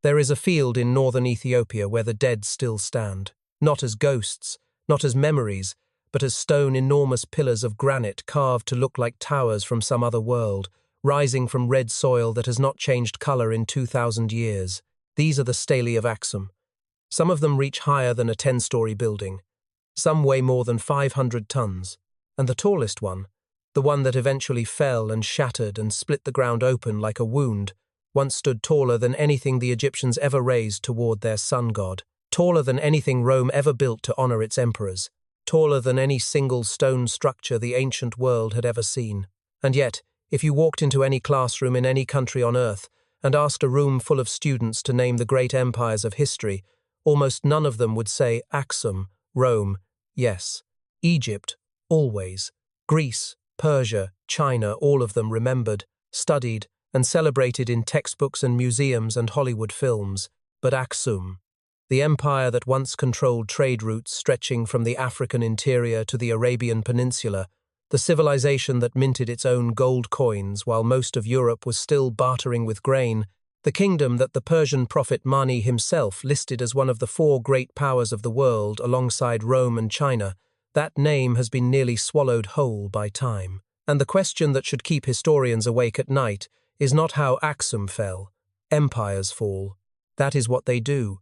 There is a field in northern Ethiopia where the dead still stand, not as ghosts, not as memories, but as stone enormous pillars of granite carved to look like towers from some other world, rising from red soil that has not changed color in 2,000 years. These are the stelae of Aksum. Some of them reach higher than a 10-story building. Some weigh more than 500 tons. And the tallest one, the one that eventually fell and shattered and split the ground open like a wound, once stood taller than anything the Egyptians ever raised toward their sun god, taller than anything Rome ever built to honor its emperors, taller than any single stone structure the ancient world had ever seen. And yet, if you walked into any classroom in any country on earth and asked a room full of students to name the great empires of history, almost none of them would say Aksum, Rome, yes. Egypt, always. Greece, Persia, China, all of them remembered, studied, and celebrated in textbooks and museums and Hollywood films. But Aksum, the empire that once controlled trade routes stretching from the African interior to the Arabian Peninsula, the civilization that minted its own gold coins while most of Europe was still bartering with grain, the kingdom that the Persian prophet Mani himself listed as one of the 4 great powers of the world alongside Rome and China, that name has been nearly swallowed whole by time. And the question that should keep historians awake at night is not how Aksum fell. Empires fall. That is what they do.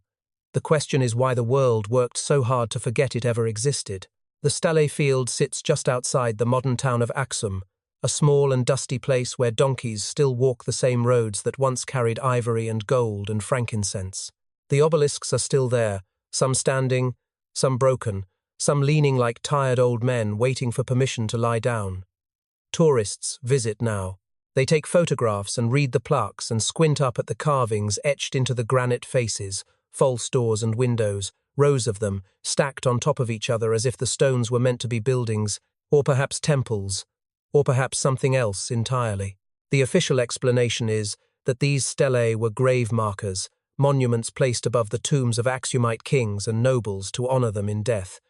The question is why the world worked so hard to forget it ever existed. The stelae field sits just outside the modern town of Aksum, a small and dusty place where donkeys still walk the same roads that once carried ivory and gold and frankincense. The obelisks are still there, some standing, some broken, some leaning like tired old men waiting for permission to lie down. Tourists visit now. They take photographs and read the plaques and squint up at the carvings etched into the granite faces, false doors and windows, rows of them, stacked on top of each other as if the stones were meant to be buildings, or perhaps temples, or perhaps something else entirely. The official explanation is that these stelae were grave markers, monuments placed above the tombs of Aksumite kings and nobles to honor them in death.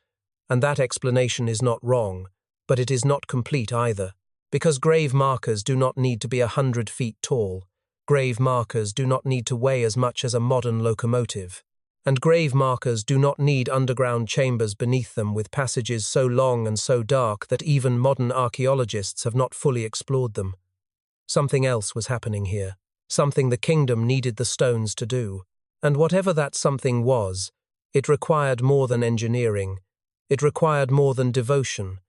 And that explanation is not wrong, but it is not complete either. Because grave markers do not need to be 100 feet tall. Grave markers do not need to weigh as much as a modern locomotive. And grave markers do not need underground chambers beneath them with passages so long and so dark that even modern archaeologists have not fully explored them. Something else was happening here. Something the kingdom needed the stones to do. And whatever that something was, it required more than engineering. It required more than devotion.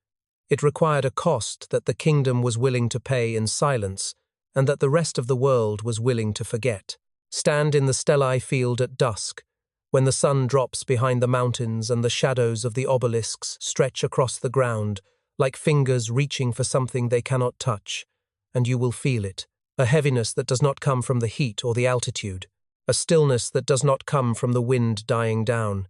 It required a cost that the kingdom was willing to pay in silence and that the rest of the world was willing to forget. Stand in the stelae field at dusk, when the sun drops behind the mountains and the shadows of the obelisks stretch across the ground, like fingers reaching for something they cannot touch, and you will feel it, a heaviness that does not come from the heat or the altitude, a stillness that does not come from the wind dying down.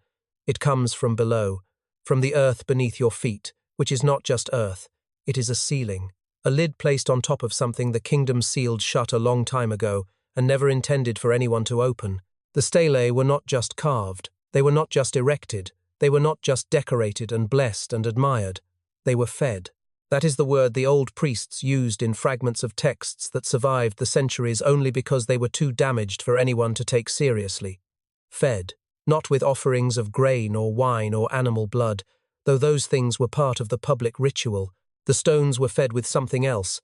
It comes from below, from the earth beneath your feet, which is not just earth, it is a ceiling, a lid placed on top of something the kingdom sealed shut a long time ago and never intended for anyone to open. The stelae were not just carved, they were not just erected, they were not just decorated and blessed and admired, they were fed. That is the word the old priests used in fragments of texts that survived the centuries only because they were too damaged for anyone to take seriously. Fed, not with offerings of grain or wine or animal blood, though those things were part of the public ritual. The stones were fed with something else,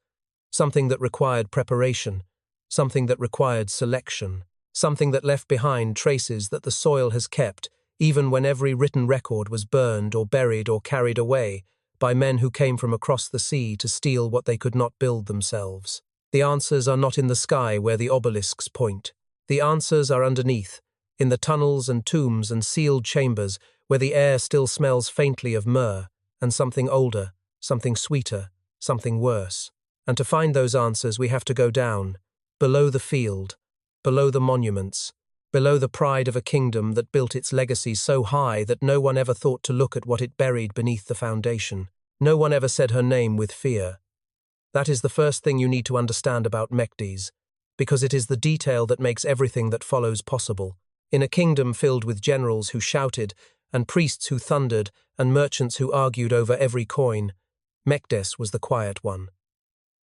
something that required preparation, something that required selection, something that left behind traces that the soil has kept, even when every written record was burned or buried or carried away by men who came from across the sea to steal what they could not build themselves. The answers are not in the sky where the obelisks point. The answers are underneath, in the tunnels and tombs and sealed chambers where the air still smells faintly of myrrh and something older, something sweeter, something worse. And to find those answers we have to go down, below the field, below the monuments, below the pride of a kingdom that built its legacy so high that no one ever thought to look at what it buried beneath the foundation. No one ever said her name with fear. That is the first thing you need to understand about Medes, because it is the detail that makes everything that follows possible. In a kingdom filled with generals who shouted, and priests who thundered, and merchants who argued over every coin, Medes was the quiet one,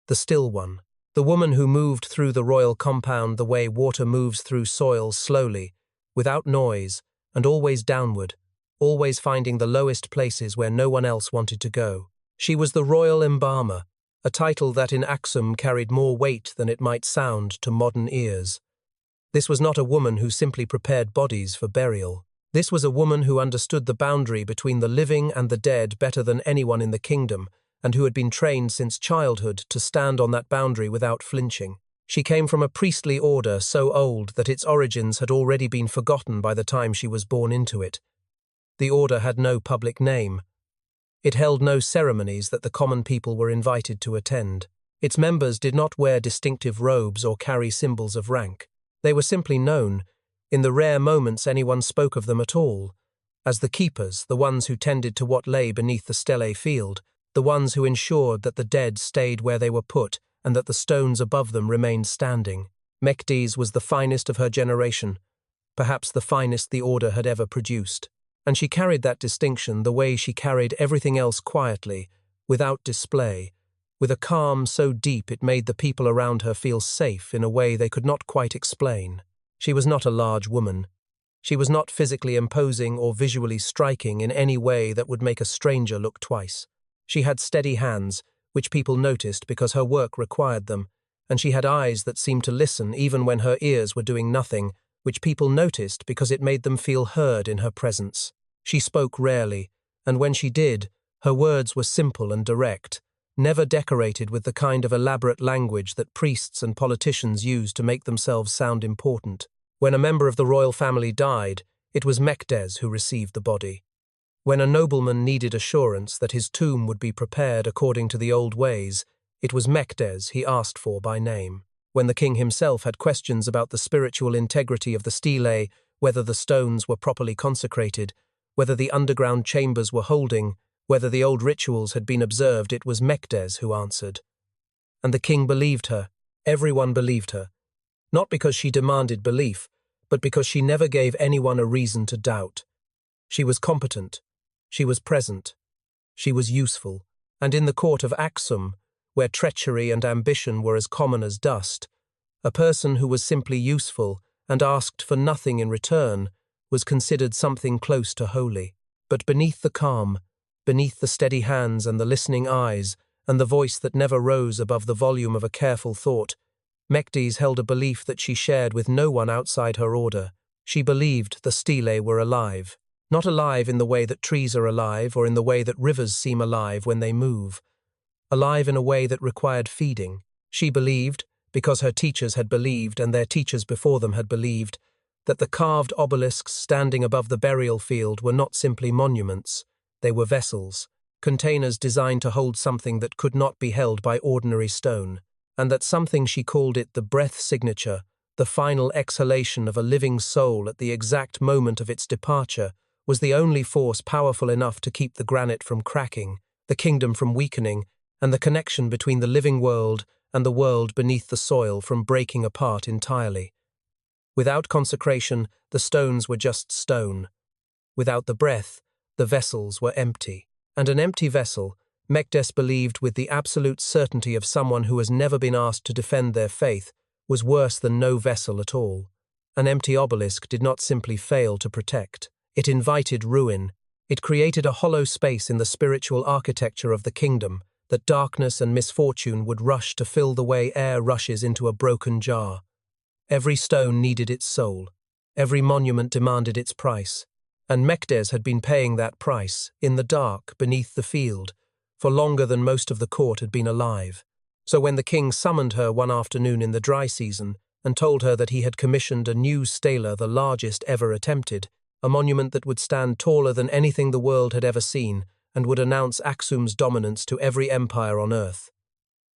the still one, The woman who moved through the royal compound the way water moves through soil slowly, without noise, and always downward, always finding the lowest places where no one else wanted to go. She was the royal embalmer, a title that in Aksum carried more weight than it might sound to modern ears. This was not a woman who simply prepared bodies for burial. This was a woman who understood the boundary between the living and the dead better than anyone in the kingdom, and who had been trained since childhood to stand on that boundary without flinching. She came from a priestly order so old that its origins had already been forgotten by the time she was born into it. The order had no public name. It held no ceremonies that the common people were invited to attend. Its members did not wear distinctive robes or carry symbols of rank. They were simply known, in the rare moments anyone spoke of them at all, as the keepers, the ones who tended to what lay beneath the stele field, the ones who ensured that the dead stayed where they were put and that the stones above them remained standing. Mekdes was the finest of her generation, perhaps the finest the order had ever produced. And she carried that distinction the way she carried everything else quietly, without display, with a calm so deep it made the people around her feel safe in a way they could not quite explain. She was not a large woman. She was not physically imposing or visually striking in any way that would make a stranger look twice. She had steady hands, which people noticed because her work required them, and she had eyes that seemed to listen even when her ears were doing nothing, which people noticed because it made them feel heard in her presence. She spoke rarely, and when she did, her words were simple and direct, never decorated with the kind of elaborate language that priests and politicians use to make themselves sound important. When a member of the royal family died, it was Mekdes who received the body. When a nobleman needed assurance that his tomb would be prepared according to the old ways, it was Mekdes he asked for by name. When the king himself had questions about the spiritual integrity of the stele, whether the stones were properly consecrated, whether the underground chambers were holding, whether the old rituals had been observed, it was Mekdes who answered. And the king believed her. Everyone believed her. Not because she demanded belief, but because she never gave anyone a reason to doubt. She was competent. She was present. She was useful. And in the court of Aksum, where treachery and ambition were as common as dust, a person who was simply useful and asked for nothing in return was considered something close to holy. But beneath the calm, beneath the steady hands and the listening eyes, and the voice that never rose above the volume of a careful thought, Mekdes held a belief that she shared with no one outside her order. She believed the stele were alive. Not alive in the way that trees are alive or in the way that rivers seem alive when they move. Alive in a way that required feeding. She believed, because her teachers had believed and their teachers before them had believed, that the carved obelisks standing above the burial field were not simply monuments, they were vessels, containers designed to hold something that could not be held by ordinary stone, and that something she called it the breath signature, the final exhalation of a living soul at the exact moment of its departure, was the only force powerful enough to keep the granite from cracking, the kingdom from weakening, and the connection between the living world and the world beneath the soil from breaking apart entirely. Without consecration, the stones were just stone. Without the breath, the vessels were empty. And an empty vessel, Mekdes believed with the absolute certainty of someone who has never been asked to defend their faith, was worse than no vessel at all. An empty obelisk did not simply fail to protect. It invited ruin. It created a hollow space in the spiritual architecture of the kingdom that darkness and misfortune would rush to fill the way air rushes into a broken jar. Every stone needed its soul. Every monument demanded its price. And Mekdes had been paying that price, in the dark, beneath the field, for longer than most of the court had been alive. So when the king summoned her one afternoon in the dry season and told her that he had commissioned a new stela, the largest ever attempted, a monument that would stand taller than anything the world had ever seen and would announce Aksum's dominance to every empire on earth,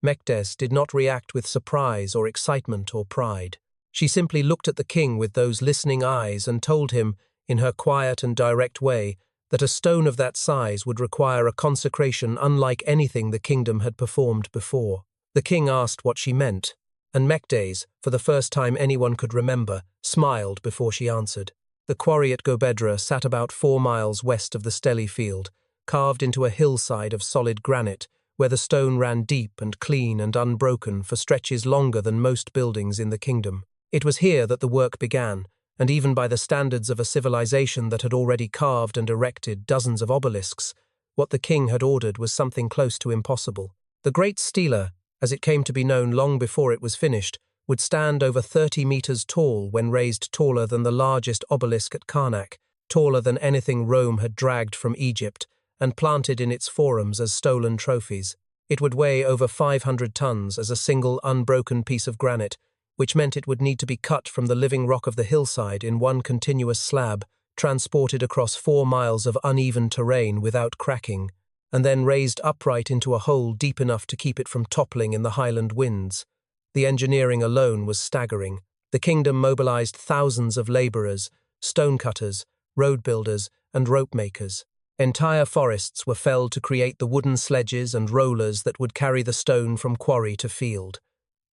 Mekdes did not react with surprise or excitement or pride. She simply looked at the king with those listening eyes and told him, in her quiet and direct way, that a stone of that size would require a consecration unlike anything the kingdom had performed before. The king asked what she meant, and Mekdes, for the first time anyone could remember, smiled before she answered. The quarry at Gobedra sat about 4 miles west of the Stele field, carved into a hillside of solid granite, where the stone ran deep and clean and unbroken for stretches longer than most buildings in the kingdom. It was here that the work began, and even by the standards of a civilization that had already carved and erected dozens of obelisks, what the king had ordered was something close to impossible. The Great Stela, as it came to be known long before it was finished, would stand over 30 meters tall when raised taller than the largest obelisk at Karnak, taller than anything Rome had dragged from Egypt and planted in its forums as stolen trophies. It would weigh over 500 tons as a single unbroken piece of granite, which meant it would need to be cut from the living rock of the hillside in one continuous slab, transported across 4 miles of uneven terrain without cracking, and then raised upright into a hole deep enough to keep it from toppling in the highland winds. The engineering alone was staggering. The kingdom mobilized thousands of laborers, stonecutters, road builders, and rope makers. Entire forests were felled to create the wooden sledges and rollers that would carry the stone from quarry to field.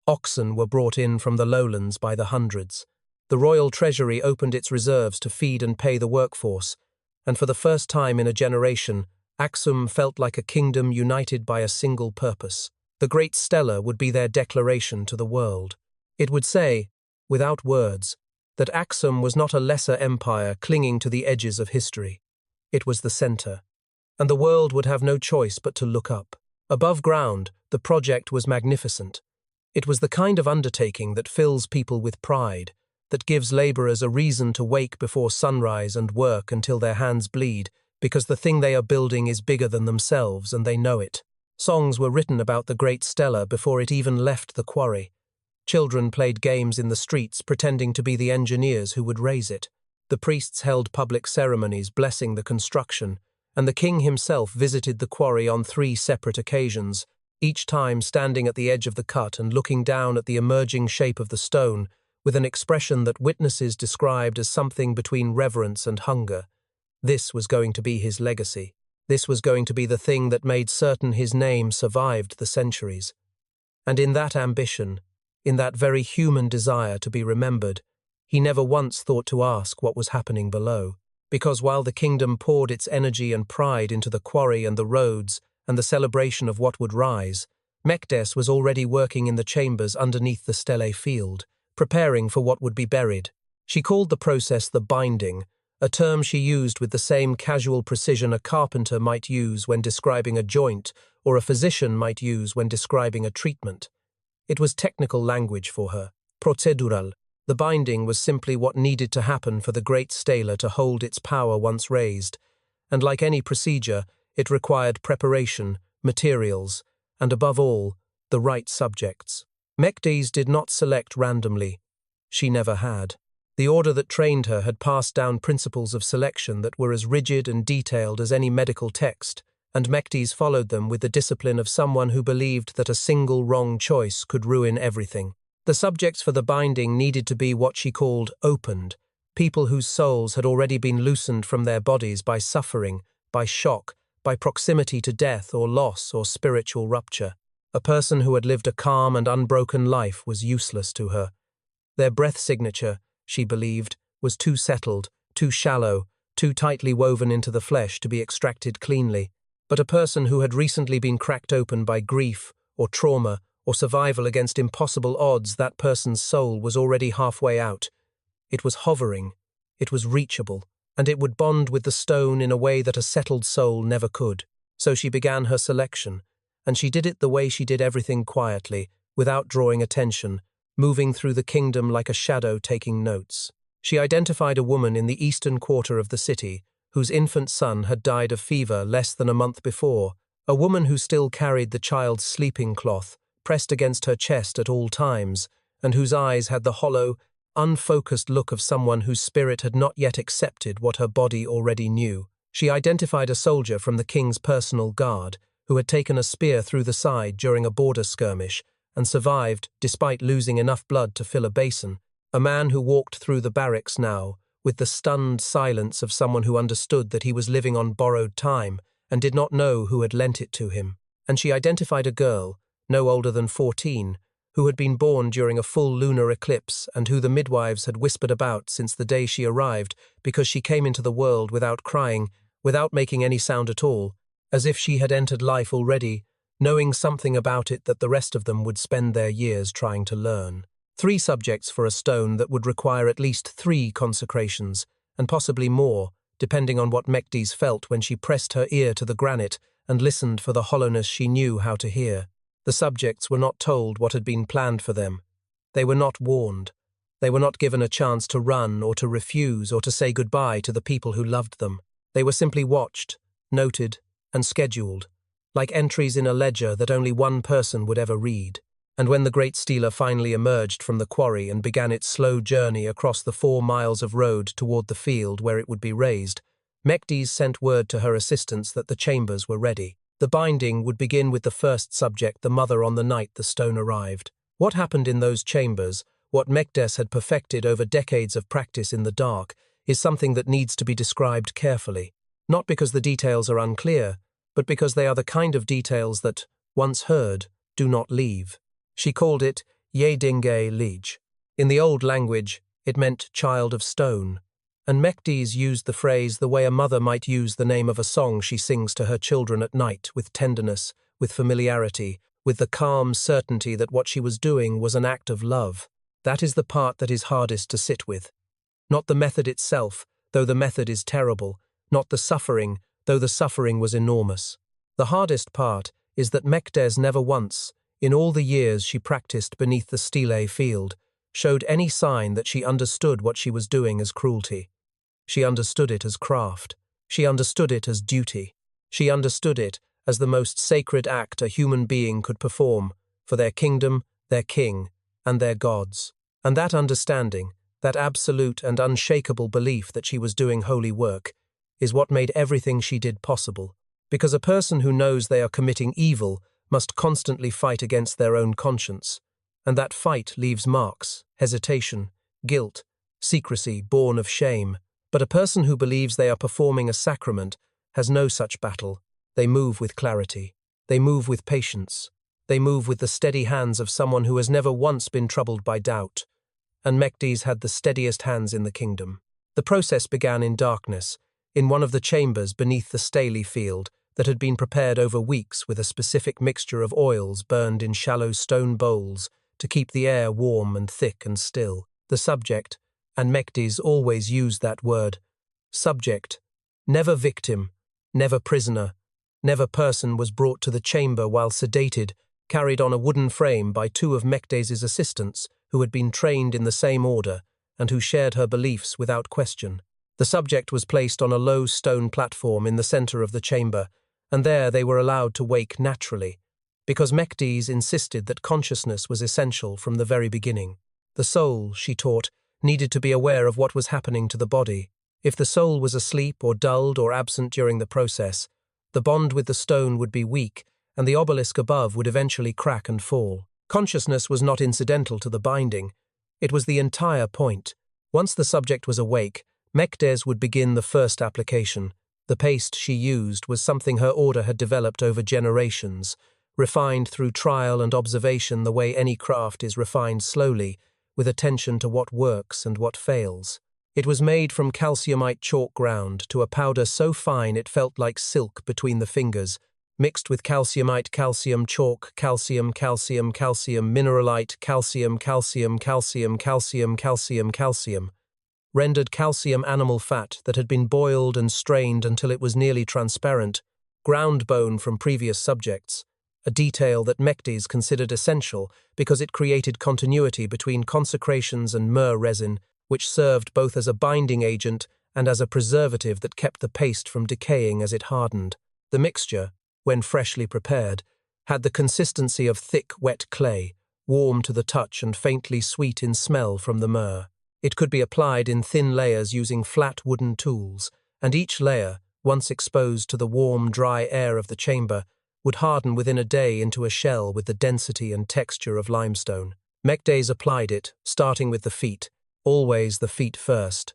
Oxen were brought in from the lowlands by the hundreds. The royal treasury opened its reserves to feed and pay the workforce, and for the first time in a generation, Aksum felt like a kingdom united by a single purpose. The Great Stela would be their declaration to the world. It would say, without words, that Aksum was not a lesser empire clinging to the edges of history. It was the center, and the world would have no choice but to look up. Above ground, the project was magnificent. It was the kind of undertaking that fills people with pride, that gives laborers a reason to wake before sunrise and work until their hands bleed, because the thing they are building is bigger than themselves and they know it. Songs were written about the Great Stela before it even left the quarry. Children played games in the streets pretending to be the engineers who would raise it. The priests held public ceremonies blessing the construction, and the king himself visited the quarry on 3 separate occasions, each time standing at the edge of the cut and looking down at the emerging shape of the stone with an expression that witnesses described as something between reverence and hunger. This was going to be his legacy. This was going to be the thing that made certain his name survived the centuries. And in that ambition, in that very human desire to be remembered, he never once thought to ask what was happening below. Because while the kingdom poured its energy and pride into the quarry and the roads and the celebration of what would rise, Mekdes was already working in the chambers underneath the stele field, preparing for what would be buried. She called the process the binding, a term she used with the same casual precision a carpenter might use when describing a joint or a physician might use when describing a treatment. It was technical language for her, procedural. The binding was simply what needed to happen for the Great Stela to hold its power once raised, and like any procedure, it required preparation, materials, and above all, the right subjects. Mekdes did not select randomly. She never had. The order that trained her had passed down principles of selection that were as rigid and detailed as any medical text, and Mekdes followed them with the discipline of someone who believed that a single wrong choice could ruin everything. The subjects for the binding needed to be what she called opened, people whose souls had already been loosened from their bodies by suffering, by shock, by proximity to death or loss or spiritual rupture. A person who had lived a calm and unbroken life was useless to her. Their breath signature, she believed, was too settled, too shallow, too tightly woven into the flesh to be extracted cleanly. But a person who had recently been cracked open by grief or trauma or survival against impossible odds, that person's soul was already halfway out. It was hovering, it was reachable, and it would bond with the stone in a way that a settled soul never could. So she began her selection, and she did it the way she did everything quietly, without drawing attention, moving through the kingdom like a shadow taking notes. She identified a woman in the eastern quarter of the city, whose infant son had died of fever less than a month before, a woman who still carried the child's sleeping cloth, pressed against her chest at all times, and whose eyes had the hollow, unfocused look of someone whose spirit had not yet accepted what her body already knew. She identified a soldier from the king's personal guard, who had taken a spear through the side during a border skirmish, and survived despite losing enough blood to fill a basin, a man who walked through the barracks now, with the stunned silence of someone who understood that he was living on borrowed time and did not know who had lent it to him. And she identified a girl, no older than 14, who had been born during a full lunar eclipse and who the midwives had whispered about since the day she arrived because she came into the world without crying, without making any sound at all, as if she had entered life already, knowing something about it that the rest of them would spend their years trying to learn. 3 subjects for a stone that would require at least 3 consecrations, and possibly more, depending on what Mekdes felt when she pressed her ear to the granite and listened for the hollowness she knew how to hear. The subjects were not told what had been planned for them. They were not warned. They were not given a chance to run or to refuse or to say goodbye to the people who loved them. They were simply watched, noted, and scheduled, like entries in a ledger that only one person would ever read. And when the great stealer finally emerged from the quarry and began its slow journey across the 4 miles of road toward the field where it would be raised, Mekdes sent word to her assistants that the chambers were ready. The binding would begin with the first subject, the mother, on the night the stone arrived. What happened in those chambers, what Mekdes had perfected over decades of practice in the dark, is something that needs to be described carefully, not because the details are unclear, but because they are the kind of details that, once heard, do not leave. She called it Yedinge Lij. In the old language, it meant child of stone, and Mekdes used the phrase the way a mother might use the name of a song she sings to her children at night, with tenderness, with familiarity, with the calm certainty that what she was doing was an act of love. That is the part that is hardest to sit with. Not the method itself, though the method is terrible, not the suffering, though the suffering was enormous. The hardest part is that Mekdes never once, in all the years she practiced beneath the stele field, showed any sign that she understood what she was doing as cruelty. She understood it as craft. She understood it as duty. She understood it as the most sacred act a human being could perform for their kingdom, their king, and their gods. And that understanding, that absolute and unshakable belief that she was doing holy work, is what made everything she did possible. Because a person who knows they are committing evil must constantly fight against their own conscience, and that fight leaves marks, hesitation, guilt, secrecy born of shame. But a person who believes they are performing a sacrament has no such battle. They move with clarity. They move with patience. They move with the steady hands of someone who has never once been troubled by doubt. And Mekdes had the steadiest hands in the kingdom. The process began in darkness, in one of the chambers beneath the stele field that had been prepared over weeks with a specific mixture of oils burned in shallow stone bowls to keep the air warm and thick and still. The subject, and Mekdes always used that word, subject, never victim, never prisoner, never person, was brought to the chamber while sedated, carried on a wooden frame by 2 of Mekdes's assistants who had been trained in the same order and who shared her beliefs without question. The subject was placed on a low stone platform in the center of the chamber, and there they were allowed to wake naturally, because Mekdes insisted that consciousness was essential from the very beginning. The soul, she taught, needed to be aware of what was happening to the body. If the soul was asleep or dulled or absent during the process, the bond with the stone would be weak, and the obelisk above would eventually crack and fall. Consciousness was not incidental to the binding. It was the entire point. Once the subject was awake, Mekdes would begin the first application. The paste she used was something her order had developed over generations, refined through trial and observation the way any craft is refined slowly, with attention to what works and what fails. It was made from calciumite chalk ground to a powder so fine it felt like silk between the fingers, mixed with calciumite, calcium chalk, calcium, calcium, calcium, mineralite, calcium, calcium, calcium, calcium, calcium, calcium. Rendered calcium animal fat that had been boiled and strained until it was nearly transparent, ground bone from previous subjects, a detail that Mekdes considered essential because it created continuity between consecrations and myrrh resin, which served both as a binding agent and as a preservative that kept the paste from decaying as it hardened. The mixture, when freshly prepared, had the consistency of thick, wet clay, warm to the touch and faintly sweet in smell from the myrrh. It could be applied in thin layers using flat wooden tools, and each layer, once exposed to the warm, dry air of the chamber, would harden within a day into a shell with the density and texture of limestone. Mekdes applied it, starting with the feet, always the feet first.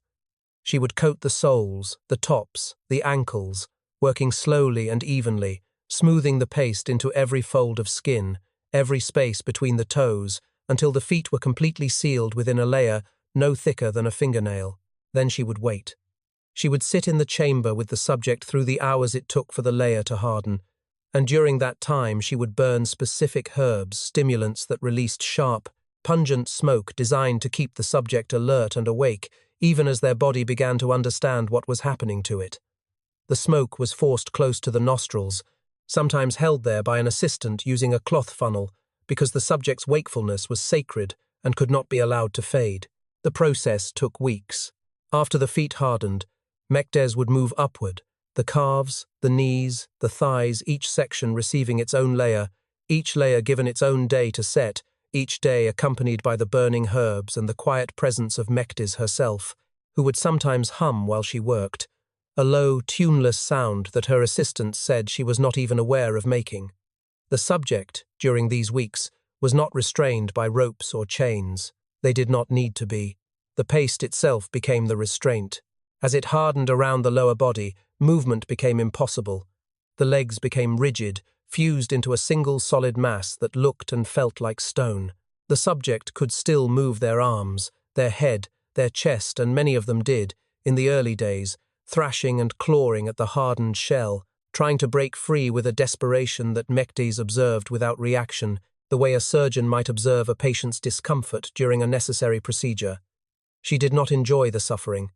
She would coat the soles, the tops, the ankles, working slowly and evenly, smoothing the paste into every fold of skin, every space between the toes, until the feet were completely sealed within a layer no thicker than a fingernail. Then she would wait. She would sit in the chamber with the subject through the hours it took for the layer to harden, And during that time she would burn specific herbs, stimulants that released sharp, pungent smoke designed to keep the subject alert and awake, even as their body began to understand what was happening to it. The smoke was forced close to the nostrils, sometimes held there by an assistant using a cloth funnel, because the subject's wakefulness was sacred and could not be allowed to fade. The process took weeks. After the feet hardened, Mekdes would move upward, the calves, the knees, the thighs, each section receiving its own layer, each layer given its own day to set, each day accompanied by the burning herbs and the quiet presence of Mekdes herself, who would sometimes hum while she worked, a low, tuneless sound that her assistants said she was not even aware of making. The subject, during these weeks, was not restrained by ropes or chains. They did not need to be. The paste itself became the restraint. As it hardened around the lower body, movement became impossible. The legs became rigid, fused into a single solid mass that looked and felt like stone. The subject could still move their arms, their head, their chest, and many of them did, in the early days, thrashing and clawing at the hardened shell, trying to break free with a desperation that Mekdes observed without reaction, the way a surgeon might observe a patient's discomfort during a necessary procedure. She did not enjoy the suffering.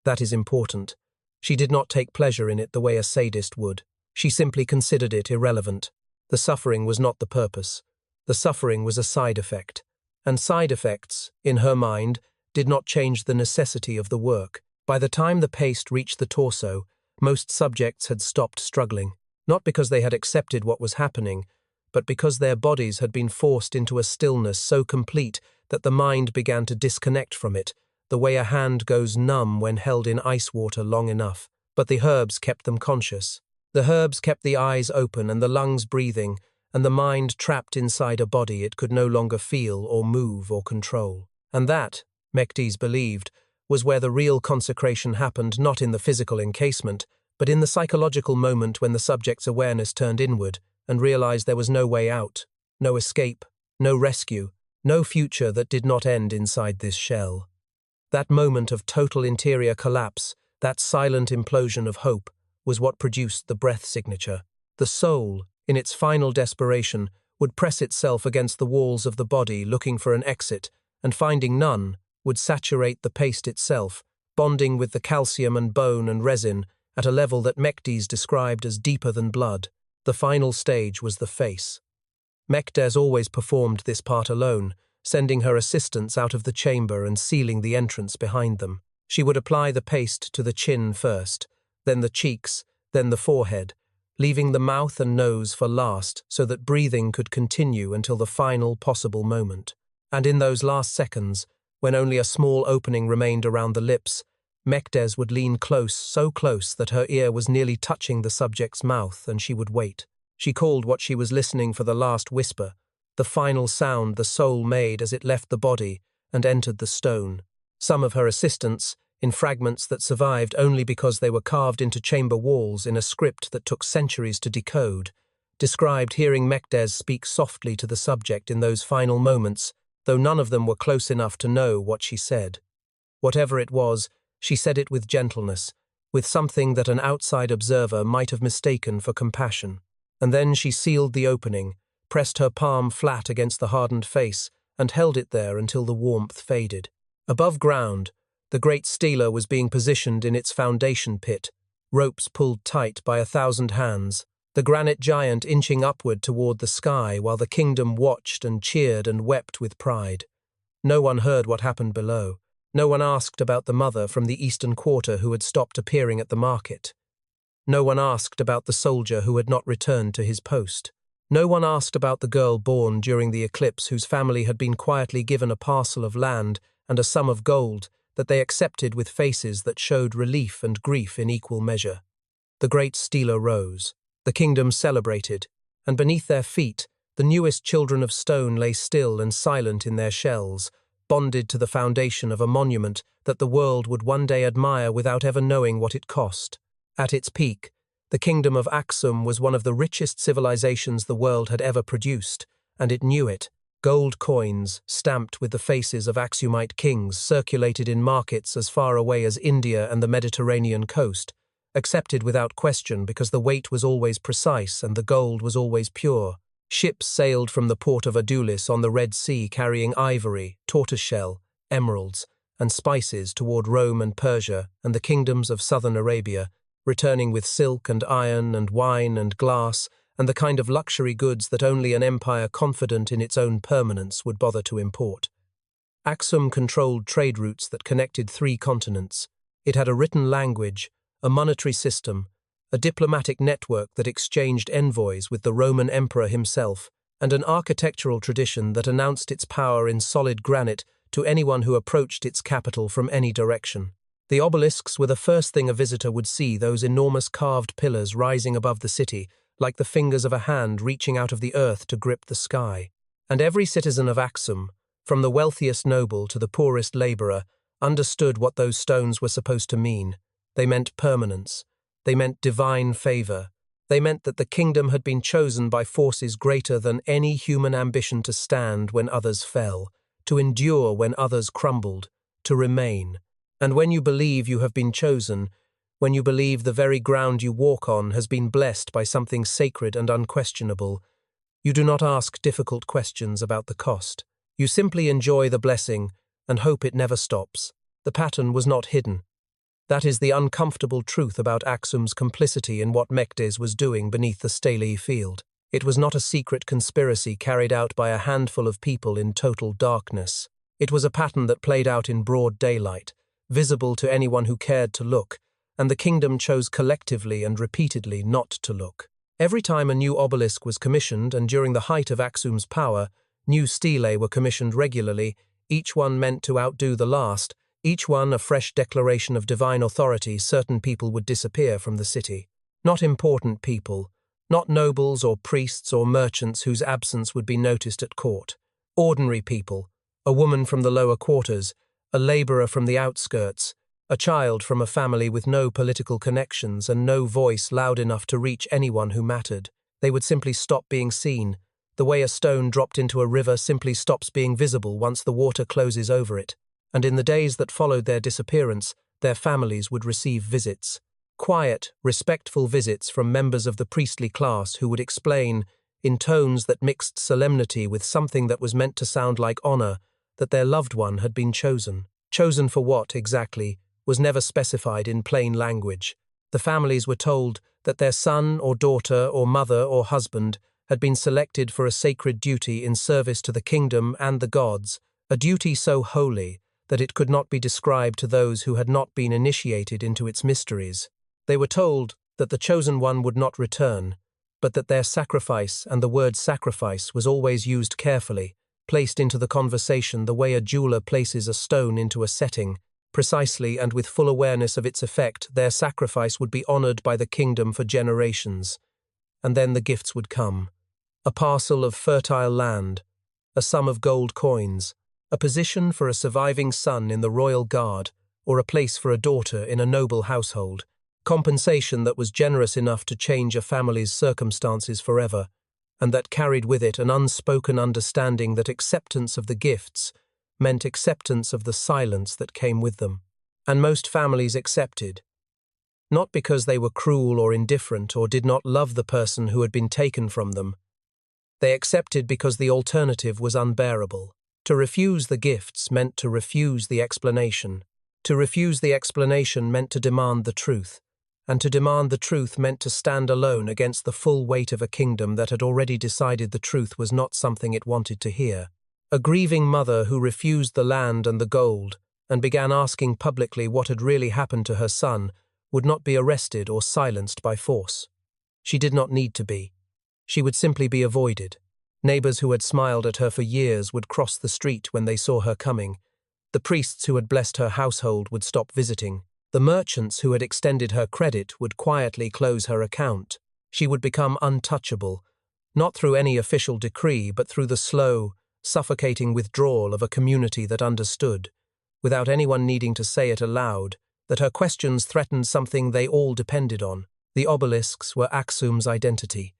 That is important. She did not take pleasure in it the way a sadist would. She simply considered it irrelevant. The suffering was not the purpose. The suffering was a side effect. And side effects, in her mind, did not change the necessity of the work. By the time the paste reached the torso, most subjects had stopped struggling, not because they had accepted what was happening, but because their bodies had been forced into a stillness so complete that the mind began to disconnect from it, the way a hand goes numb when held in ice water long enough. But the herbs kept them conscious. The herbs kept the eyes open and the lungs breathing, and the mind trapped inside a body it could no longer feel or move or control. And that, Mekdes believed, was where the real consecration happened, not in the physical encasement, but in the psychological moment when the subject's awareness turned inward and realized there was no way out, no escape, no rescue, no future that did not end inside this shell. That moment of total interior collapse, that silent implosion of hope, was what produced the breath signature. The soul, in its final desperation, would press itself against the walls of the body looking for an exit, and finding none, would saturate the paste itself, bonding with the calcium and bone and resin at a level that Mekdes described as deeper than blood. The final stage was the face. Mekdes always performed this part alone, sending her assistants out of the chamber and sealing the entrance behind them. She would apply the paste to the chin first, then the cheeks, then the forehead, leaving the mouth and nose for last so that breathing could continue until the final possible moment. And in those last seconds, when only a small opening remained around the lips, Mekdes would lean close, so close that her ear was nearly touching the subject's mouth, and she would wait. She called what she was listening for the last whisper, the final sound the soul made as it left the body and entered the stone. Some of her assistants, in fragments that survived only because they were carved into chamber walls in a script that took centuries to decode, described hearing Mekdes speak softly to the subject in those final moments, though none of them were close enough to know what she said. Whatever it was, she said it with gentleness, with something that an outside observer might have mistaken for compassion. And then she sealed the opening, pressed her palm flat against the hardened face, and held it there until the warmth faded. Above ground, the great stela was being positioned in its foundation pit, ropes pulled tight by 1,000 hands, the granite giant inching upward toward the sky while the kingdom watched and cheered and wept with pride. No one heard what happened below. No one asked about the mother from the eastern quarter who had stopped appearing at the market. No one asked about the soldier who had not returned to his post. No one asked about the girl born during the eclipse whose family had been quietly given a parcel of land and a sum of gold that they accepted with faces that showed relief and grief in equal measure. The great stela rose. The kingdom celebrated, and beneath their feet, the newest children of stone lay still and silent in their shells, bonded to the foundation of a monument that the world would one day admire without ever knowing what it cost. At its peak, the kingdom of Aksum was one of the richest civilizations the world had ever produced, and it knew it. Gold coins, stamped with the faces of Aksumite kings, circulated in markets as far away as India and the Mediterranean coast, accepted without question because the weight was always precise and the gold was always pure. Ships sailed from the port of Adulis on the Red Sea carrying ivory, tortoiseshell, emeralds, and spices toward Rome and Persia and the kingdoms of southern Arabia, returning with silk and iron and wine and glass and the kind of luxury goods that only an empire confident in its own permanence would bother to import. Aksum controlled trade routes that connected 3 continents. It had a written language, a monetary system, a diplomatic network that exchanged envoys with the Roman emperor himself, and an architectural tradition that announced its power in solid granite to anyone who approached its capital from any direction. The obelisks were the first thing a visitor would see, those enormous carved pillars rising above the city, like the fingers of a hand reaching out of the earth to grip the sky. And every citizen of Aksum, from the wealthiest noble to the poorest laborer, understood what those stones were supposed to mean. They meant permanence. They meant divine favor. They meant that the kingdom had been chosen by forces greater than any human ambition to stand when others fell, to endure when others crumbled, to remain. And when you believe you have been chosen, when you believe the very ground you walk on has been blessed by something sacred and unquestionable, you do not ask difficult questions about the cost. You simply enjoy the blessing and hope it never stops. The pattern was not hidden. That is the uncomfortable truth about Aksum's complicity in what Mekdes was doing beneath the Stele field. It was not a secret conspiracy carried out by a handful of people in total darkness. It was a pattern that played out in broad daylight, visible to anyone who cared to look, and the kingdom chose collectively and repeatedly not to look. Every time a new obelisk was commissioned, and during the height of Aksum's power, new stelae were commissioned regularly, each one meant to outdo the last, each one a fresh declaration of divine authority. Certain people would disappear from the city. Not important people, not nobles or priests or merchants whose absence would be noticed at court. Ordinary people, a woman from the lower quarters, a laborer from the outskirts, a child from a family with no political connections and no voice loud enough to reach anyone who mattered. They would simply stop being seen, the way a stone dropped into a river simply stops being visible once the water closes over it. And in the days that followed their disappearance, their families would receive visits. Quiet, respectful visits from members of the priestly class who would explain, in tones that mixed solemnity with something that was meant to sound like honor, that their loved one had been chosen. Chosen for what, exactly, was never specified in plain language. The families were told that their son or daughter or mother or husband had been selected for a sacred duty in service to the kingdom and the gods, a duty so holy that it could not be described to those who had not been initiated into its mysteries. They were told that the chosen one would not return, but that their sacrifice, and the word sacrifice was always used carefully, placed into the conversation the way a jeweler places a stone into a setting, precisely and with full awareness of its effect. Their sacrifice would be honored by the kingdom for generations. And then the gifts would come. A parcel of fertile land, a sum of gold coins, a position for a surviving son in the royal guard, or a place for a daughter in a noble household. Compensation that was generous enough to change a family's circumstances forever, and that carried with it an unspoken understanding that acceptance of the gifts meant acceptance of the silence that came with them. And most families accepted, not because they were cruel or indifferent or did not love the person who had been taken from them. They accepted because the alternative was unbearable. To refuse the gifts meant to refuse the explanation. To refuse the explanation meant to demand the truth. And to demand the truth meant to stand alone against the full weight of a kingdom that had already decided the truth was not something it wanted to hear. A grieving mother who refused the land and the gold and began asking publicly what had really happened to her son would not be arrested or silenced by force. She did not need to be. She would simply be avoided. Neighbors who had smiled at her for years would cross the street when they saw her coming. The priests who had blessed her household would stop visiting. The merchants who had extended her credit would quietly close her account. She would become untouchable, not through any official decree, but through the slow, suffocating withdrawal of a community that understood, without anyone needing to say it aloud, that her questions threatened something they all depended on. The obelisks were Aksum's identity.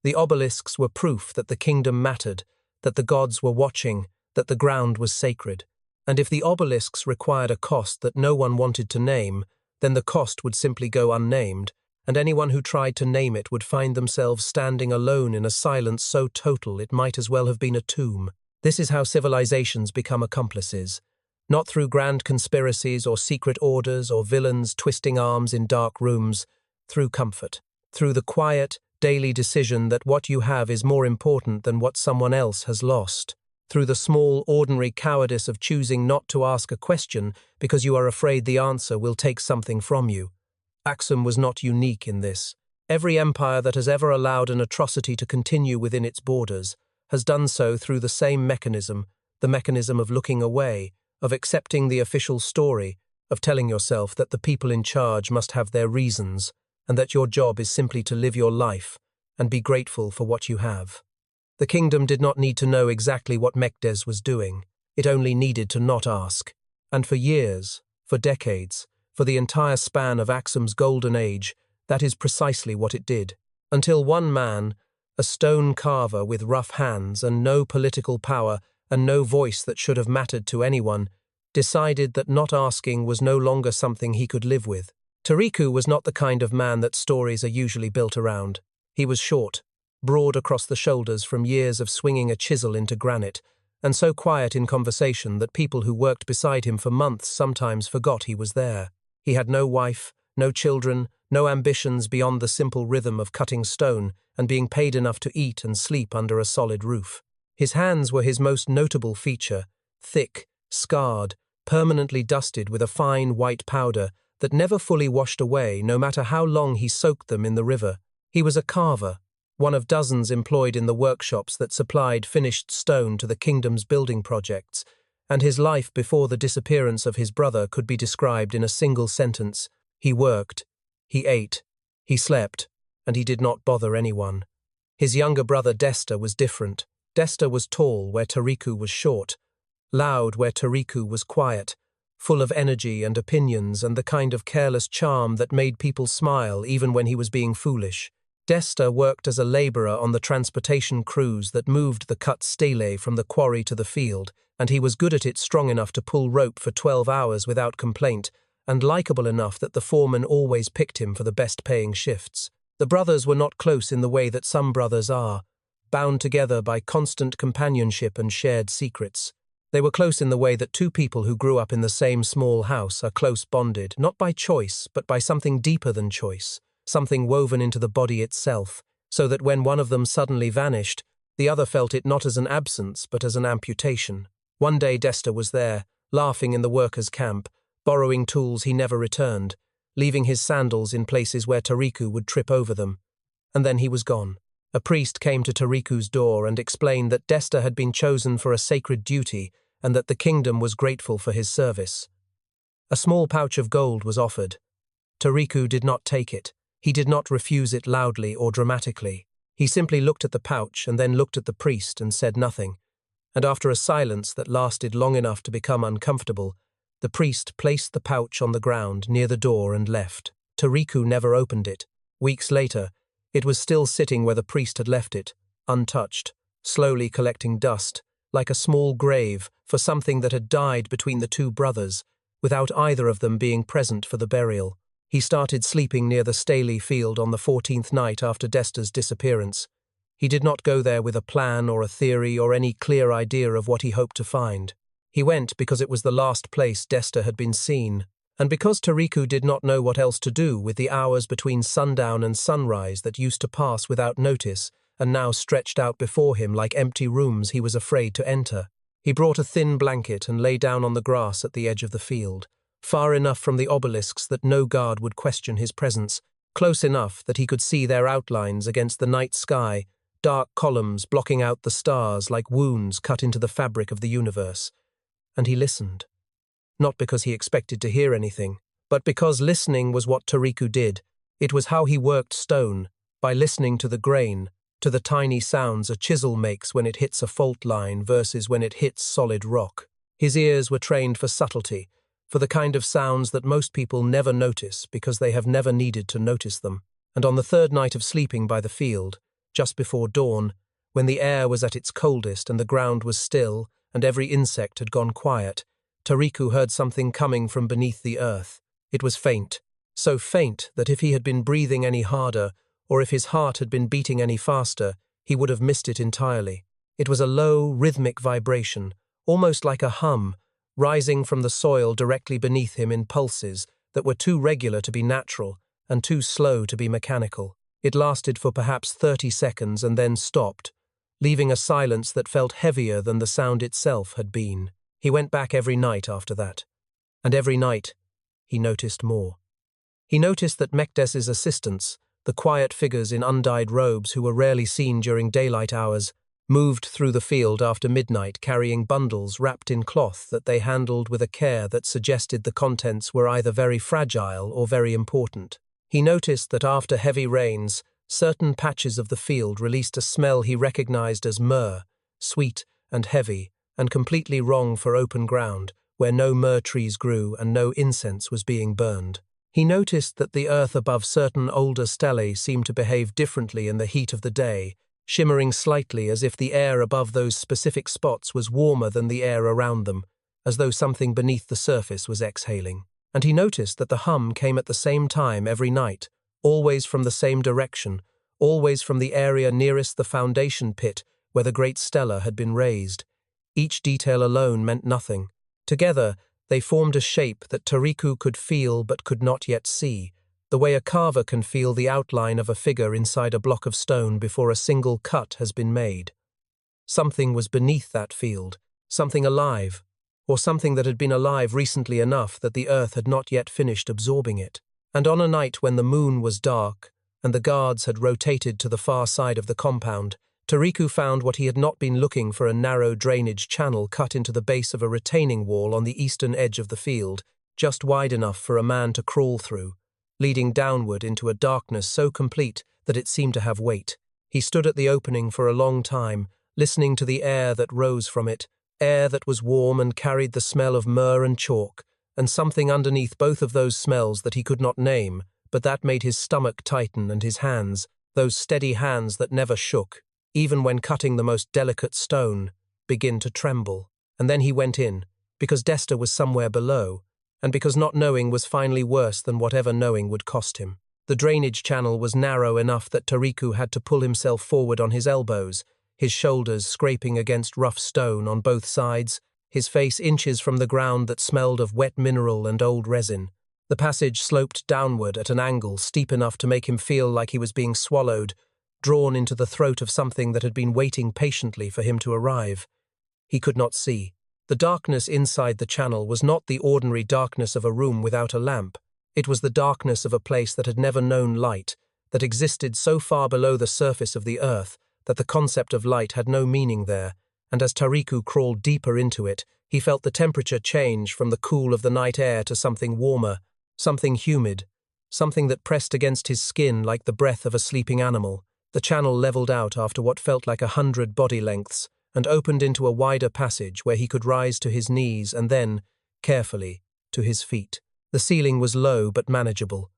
The obelisks were proof that the kingdom mattered, that the gods were watching, that the ground was sacred. And if the obelisks required a cost that no one wanted to name, then the cost would simply go unnamed, and anyone who tried to name it would find themselves standing alone in a silence so total it might as well have been a tomb. This is how civilizations become accomplices. Not through grand conspiracies or secret orders or villains twisting arms in dark rooms, through comfort, through the quiet, daily decision that what you have is more important than what someone else has lost, through the small, ordinary cowardice of choosing not to ask a question because you are afraid the answer will take something from you. Aksum was not unique in this. Every empire that has ever allowed an atrocity to continue within its borders has done so through the same mechanism, the mechanism of looking away, of accepting the official story, of telling yourself that the people in charge must have their reasons, and that your job is simply to live your life and be grateful for what you have. The kingdom did not need to know exactly what Mekdes was doing. It only needed to not ask. And for years, for decades, for the entire span of Aksum's golden age, that is precisely what it did. Until one man, a stone carver with rough hands and no political power and no voice that should have mattered to anyone, decided that not asking was no longer something he could live with. Tariku was not the kind of man that stories are usually built around. He was short, broad across the shoulders from years of swinging a chisel into granite, and so quiet in conversation that people who worked beside him for months sometimes forgot he was there. He had no wife, no children, no ambitions beyond the simple rhythm of cutting stone and being paid enough to eat and sleep under a solid roof. His hands were his most notable feature, thick, scarred, permanently dusted with a fine white powder that never fully washed away no matter how long he soaked them in the river. He was a carver, one of dozens employed in the workshops that supplied finished stone to the kingdom's building projects, and his life before the disappearance of his brother could be described in a single sentence. He worked, he ate, he slept, and he did not bother anyone. His younger brother Desta was different. Desta was tall where Tariku was short, loud where Tariku was quiet, full of energy and opinions and the kind of careless charm that made people smile even when he was being foolish. Desta worked as a labourer on the transportation crews that moved the cut stele from the quarry to the field, and he was good at it, strong enough to pull rope for 12 hours without complaint, and likeable enough that the foreman always picked him for the best-paying shifts. The brothers were not close in the way that some brothers are, bound together by constant companionship and shared secrets. They were close in the way that two people who grew up in the same small house are close bonded, not by choice, but by something deeper than choice, something woven into the body itself, so that when one of them suddenly vanished, the other felt it not as an absence, but as an amputation. One day Desta was there, laughing in the workers' camp, borrowing tools he never returned, leaving his sandals in places where Tariku would trip over them. And then he was gone. A priest came to Tariku's door and explained that Desta had been chosen for a sacred duty and that the kingdom was grateful for his service. A small pouch of gold was offered. Tariku did not take it. He did not refuse it loudly or dramatically. He simply looked at the pouch and then looked at the priest and said nothing. And after a silence that lasted long enough to become uncomfortable, the priest placed the pouch on the ground near the door and left. Tariku never opened it. Weeks later, it was still sitting where the priest had left it, untouched, slowly collecting dust, like a small grave for something that had died between the two brothers, without either of them being present for the burial. He started sleeping near the Staley field on the 14th night after Desta's disappearance. He did not go there with a plan or a theory or any clear idea of what he hoped to find. He went because it was the last place Desta had been seen, and because Tariku did not know what else to do with the hours between sundown and sunrise that used to pass without notice and now stretched out before him like empty rooms he was afraid to enter. He brought a thin blanket and lay down on the grass at the edge of the field, far enough from the obelisks that no guard would question his presence, close enough that he could see their outlines against the night sky, dark columns blocking out the stars like wounds cut into the fabric of the universe. And he listened. Not because he expected to hear anything, but because listening was what Tariku did. It was how he worked stone, by listening to the grain, to the tiny sounds a chisel makes when it hits a fault line versus when it hits solid rock. His ears were trained for subtlety, for the kind of sounds that most people never notice because they have never needed to notice them. And on the third night of sleeping by the field, just before dawn, when the air was at its coldest and the ground was still and every insect had gone quiet, Tariku heard something coming from beneath the earth. It was faint, so faint that if he had been breathing any harder, or if his heart had been beating any faster, he would have missed it entirely. It was a low, rhythmic vibration, almost like a hum, rising from the soil directly beneath him in pulses that were too regular to be natural and too slow to be mechanical. It lasted for perhaps 30 seconds and then stopped, leaving a silence that felt heavier than the sound itself had been. He went back every night after that. And every night, he noticed more. He noticed that Mekdes's assistants, the quiet figures in undyed robes who were rarely seen during daylight hours, moved through the field after midnight carrying bundles wrapped in cloth that they handled with a care that suggested the contents were either very fragile or very important. He noticed that after heavy rains, certain patches of the field released a smell he recognized as myrrh, sweet and heavy, and completely wrong for open ground, where no myrrh trees grew and no incense was being burned. He noticed that the earth above certain older stelae seemed to behave differently in the heat of the day, shimmering slightly as if the air above those specific spots was warmer than the air around them, as though something beneath the surface was exhaling. And he noticed that the hum came at the same time every night, always from the same direction, always from the area nearest the foundation pit where the great stela had been raised. Each detail alone meant nothing. Together, they formed a shape that Tariku could feel but could not yet see, the way a carver can feel the outline of a figure inside a block of stone before a single cut has been made. Something was beneath that field, something alive, or something that had been alive recently enough that the earth had not yet finished absorbing it. And on a night when the moon was dark and the guards had rotated to the far side of the compound, Tariku found what he had not been looking for: a narrow drainage channel cut into the base of a retaining wall on the eastern edge of the field, just wide enough for a man to crawl through, leading downward into a darkness so complete that it seemed to have weight. He stood at the opening for a long time, listening to the air that rose from it, air that was warm and carried the smell of myrrh and chalk, and something underneath both of those smells that he could not name, but that made his stomach tighten and his hands, those steady hands that never shook, even when cutting the most delicate stone, begin to tremble. And then he went in, because Desta was somewhere below, and because not knowing was finally worse than whatever knowing would cost him. The drainage channel was narrow enough that Tariku had to pull himself forward on his elbows, his shoulders scraping against rough stone on both sides, his face inches from the ground that smelled of wet mineral and old resin. The passage sloped downward at an angle steep enough to make him feel like he was being swallowed, drawn into the throat of something that had been waiting patiently for him to arrive. He could not see. The darkness inside the channel was not the ordinary darkness of a room without a lamp. It was the darkness of a place that had never known light, that existed so far below the surface of the earth that the concept of light had no meaning there, and as Tariku crawled deeper into it, he felt the temperature change from the cool of the night air to something warmer, something humid, something that pressed against his skin like the breath of a sleeping animal. The channel leveled out after what felt like 100 body lengths and opened into a wider passage where he could rise to his knees and then, carefully, to his feet. The ceiling was low but manageable.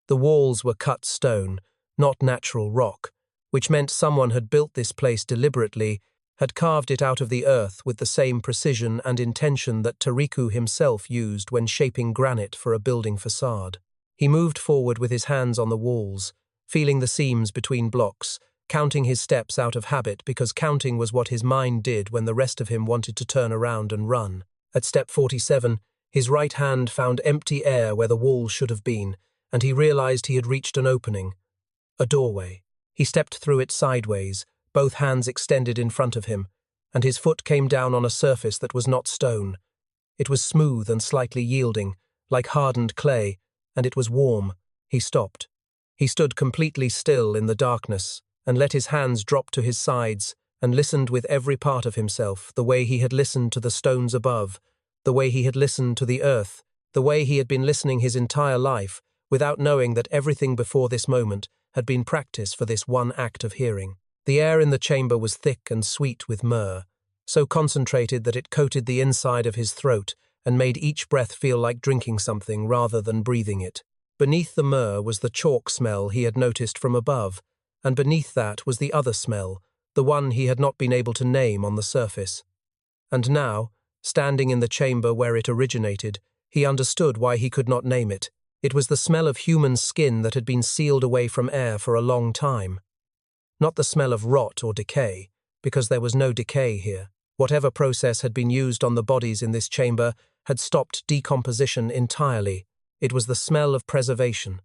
The walls were cut stone, not natural rock, which meant someone had built this place deliberately, had carved it out of the earth with the same precision and intention that Tariku himself used when shaping granite for a building facade. He moved forward with his hands on the walls, feeling the seams between blocks, counting his steps out of habit because counting was what his mind did when the rest of him wanted to turn around and run. At step 47, his right hand found empty air where the wall should have been, and he realized he had reached an opening, a doorway. He stepped through it sideways, both hands extended in front of him, and his foot came down on a surface that was not stone. It was smooth and slightly yielding, like hardened clay, and it was warm. He stopped. He stood completely still in the darkness and let his hands drop to his sides and listened with every part of himself, the way he had listened to the stones above, the way he had listened to the earth, the way he had been listening his entire life, without knowing that everything before this moment had been practice for this one act of hearing. The air in the chamber was thick and sweet with myrrh, so concentrated that it coated the inside of his throat and made each breath feel like drinking something rather than breathing it. Beneath the myrrh was the chalk smell he had noticed from above, and beneath that was the other smell, the one he had not been able to name on the surface. And now, standing in the chamber where it originated, he understood why he could not name it. It was the smell of human skin that had been sealed away from air for a long time. Not the smell of rot or decay, because there was no decay here. Whatever process had been used on the bodies in this chamber had stopped decomposition entirely. It was the smell of preservation,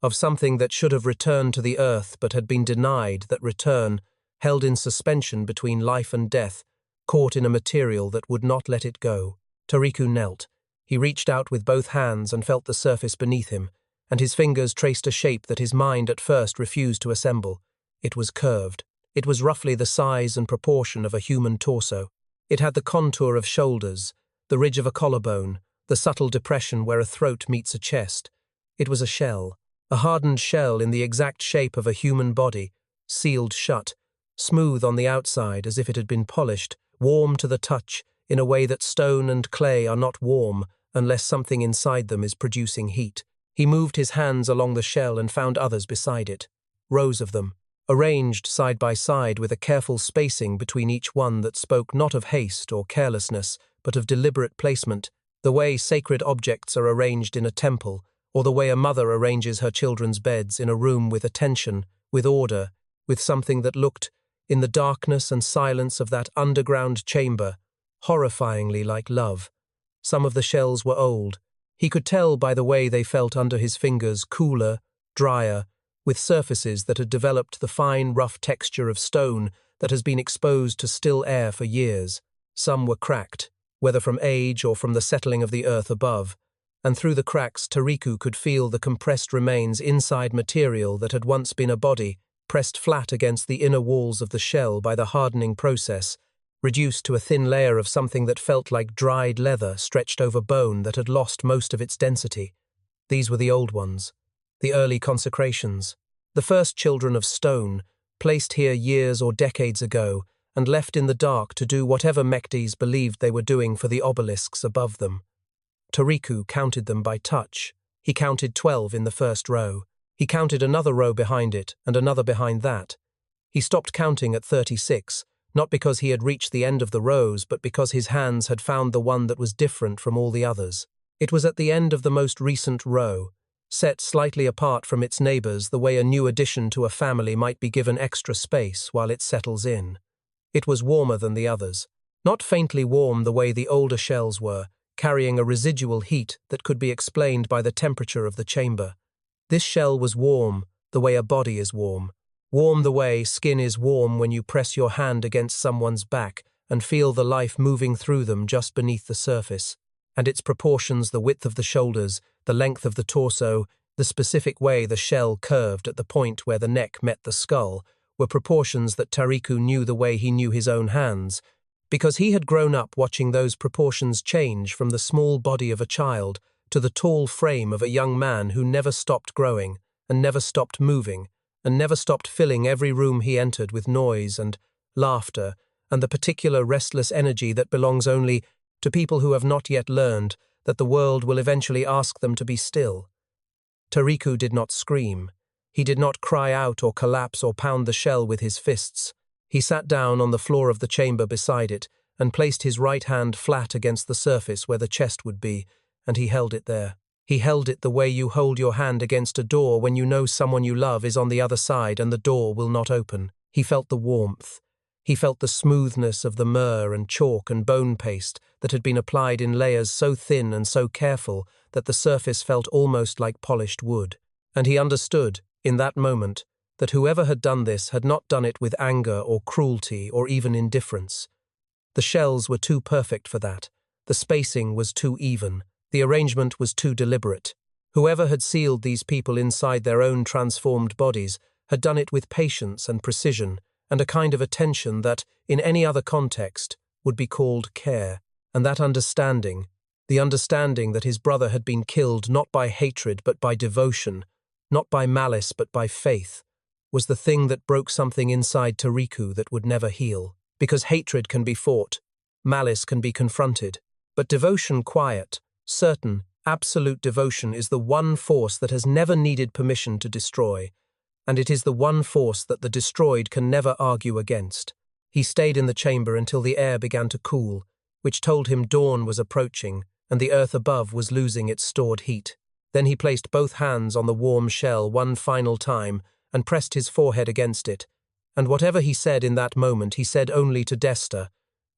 of something that should have returned to the earth but had been denied that return, held in suspension between life and death, caught in a material that would not let it go. Tariku knelt. He reached out with both hands and felt the surface beneath him, and his fingers traced a shape that his mind at first refused to assemble. It was curved. It was roughly the size and proportion of a human torso. It had the contour of shoulders, the ridge of a collarbone, the subtle depression where a throat meets a chest. It was a shell, a hardened shell in the exact shape of a human body, sealed shut, smooth on the outside as if it had been polished, warm to the touch, in a way that stone and clay are not warm unless something inside them is producing heat. He moved his hands along the shell and found others beside it, rows of them, arranged side by side with a careful spacing between each one that spoke not of haste or carelessness, but of deliberate placement, the way sacred objects are arranged in a temple, or the way a mother arranges her children's beds in a room with attention, with order, with something that looked, in the darkness and silence of that underground chamber, horrifyingly like love. Some of the shells were old. He could tell by the way they felt under his fingers, cooler, drier, with surfaces that had developed the fine, rough texture of stone that has been exposed to still air for years. Some were cracked, whether from age or from the settling of the earth above, and through the cracks Tariku could feel the compressed remains inside material that had once been a body, pressed flat against the inner walls of the shell by the hardening process, reduced to a thin layer of something that felt like dried leather stretched over bone that had lost most of its density. These were the old ones, the early consecrations, the first children of stone, placed here years or decades ago and left in the dark to do whatever Mekhtis believed they were doing for the obelisks above them. Tariku counted them by touch. He counted 12 in the first row. He counted another row behind it and another behind that. He stopped counting at 36, not because he had reached the end of the rows, but because his hands had found the one that was different from all the others. It was at the end of the most recent row, set slightly apart from its neighbors the way a new addition to a family might be given extra space while it settles in. It was warmer than the others, not faintly warm the way the older shells were, carrying a residual heat that could be explained by the temperature of the chamber. This shell was warm the way a body is warm the way skin is warm when you press your hand against someone's back and feel the life moving through them just beneath the surface. And its proportions, the width of the shoulders, the length of the torso, the specific way the shell curved at the point where the neck met the skull, were proportions that Tariku knew the way he knew his own hands, because he had grown up watching those proportions change from the small body of a child to the tall frame of a young man who never stopped growing, and never stopped moving, and never stopped filling every room he entered with noise and laughter, and the particular restless energy that belongs only to people who have not yet learned that the world will eventually ask them to be still. Tariku did not scream. He did not cry out or collapse or pound the shell with his fists. He sat down on the floor of the chamber beside it and placed his right hand flat against the surface where the chest would be, and he held it there. He held it the way you hold your hand against a door when you know someone you love is on the other side and the door will not open. He felt the warmth. He felt the smoothness of the myrrh and chalk and bone paste that had been applied in layers so thin and so careful that the surface felt almost like polished wood. And he understood, in that moment, that whoever had done this had not done it with anger or cruelty or even indifference. The shells were too perfect for that. The spacing was too even. The arrangement was too deliberate. Whoever had sealed these people inside their own transformed bodies had done it with patience and precision, and a kind of attention that, in any other context, would be called care. And that understanding, the understanding that his brother had been killed not by hatred but by devotion, not by malice but by faith, was the thing that broke something inside Tariku that would never heal. Because hatred can be fought, malice can be confronted, but devotion quiet, certain, absolute devotion is the one force that has never needed permission to destroy, and it is the one force that the destroyed can never argue against. He stayed in the chamber until the air began to cool, which told him dawn was approaching and the earth above was losing its stored heat. Then he placed both hands on the warm shell one final time and pressed his forehead against it, and whatever he said in that moment he said only to Desta,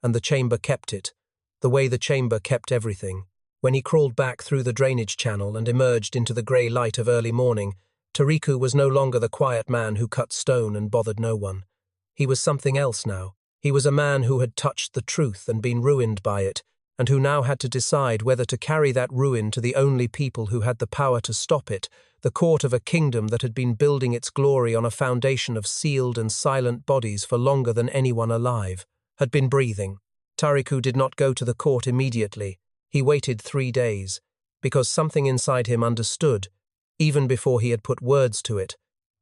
and the chamber kept it, the way the chamber kept everything. When he crawled back through the drainage channel and emerged into the grey light of early morning, Tariku was no longer the quiet man who cut stone and bothered no one. He was something else now. He was a man who had touched the truth and been ruined by it, and who now had to decide whether to carry that ruin to the only people who had the power to stop it, the court of a kingdom that had been building its glory on a foundation of sealed and silent bodies for longer than anyone alive had been breathing. Tariku did not go to the court immediately. He waited 3 days, because something inside him understood, even before he had put words to it,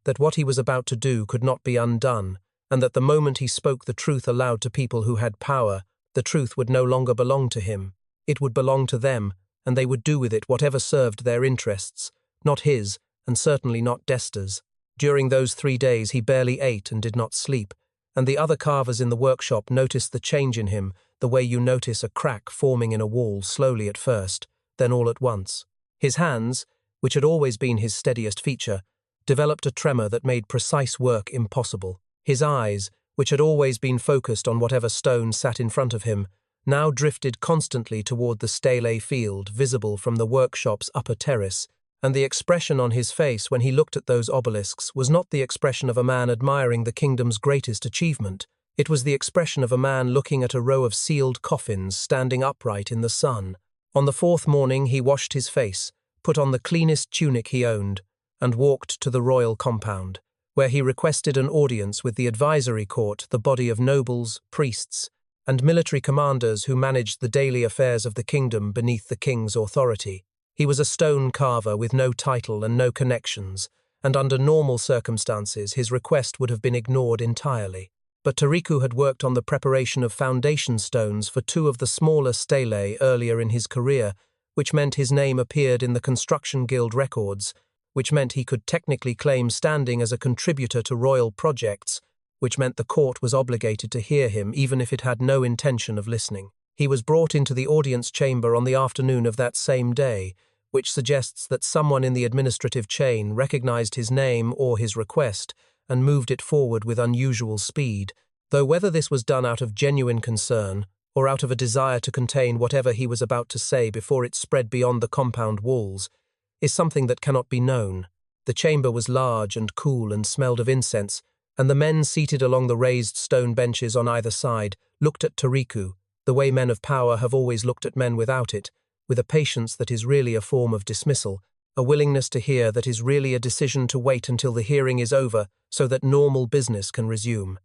that what he was about to do could not be undone, and that the moment he spoke the truth aloud to people who had power, the truth would no longer belong to him. It would belong to them, and they would do with it whatever served their interests, not his, and certainly not Desta's. During those 3 days he barely ate and did not sleep, and the other carvers in the workshop noticed the change in him, the way you notice a crack forming in a wall slowly at first, then all at once. His hands, which had always been his steadiest feature, developed a tremor that made precise work impossible. His eyes, which had always been focused on whatever stone sat in front of him, now drifted constantly toward the stele field visible from the workshop's upper terrace, and the expression on his face when he looked at those obelisks was not the expression of a man admiring the kingdom's greatest achievement. It was the expression of a man looking at a row of sealed coffins standing upright in the sun. On the 4th morning he washed his face, put on the cleanest tunic he owned, and walked to the royal compound, where he requested an audience with the advisory court, the body of nobles, priests, and military commanders who managed the daily affairs of the kingdom beneath the king's authority. He was a stone carver with no title and no connections, and under normal circumstances his request would have been ignored entirely. But Tariku had worked on the preparation of foundation stones for 2 of the smaller stelae earlier in his career, which meant his name appeared in the Construction Guild records, which meant he could technically claim standing as a contributor to royal projects, which meant the court was obligated to hear him even if it had no intention of listening. He was brought into the audience chamber on the afternoon of that same day, which suggests that someone in the administrative chain recognized his name or his request and moved it forward with unusual speed, though whether this was done out of genuine concern or out of a desire to contain whatever he was about to say before it spread beyond the compound walls, is something that cannot be known. The chamber was large and cool and smelled of incense, and the men seated along the raised stone benches on either side looked at Tariku, the way men of power have always looked at men without it, with a patience that is really a form of dismissal, a willingness to hear that is really a decision to wait until the hearing is over so that normal business can resume.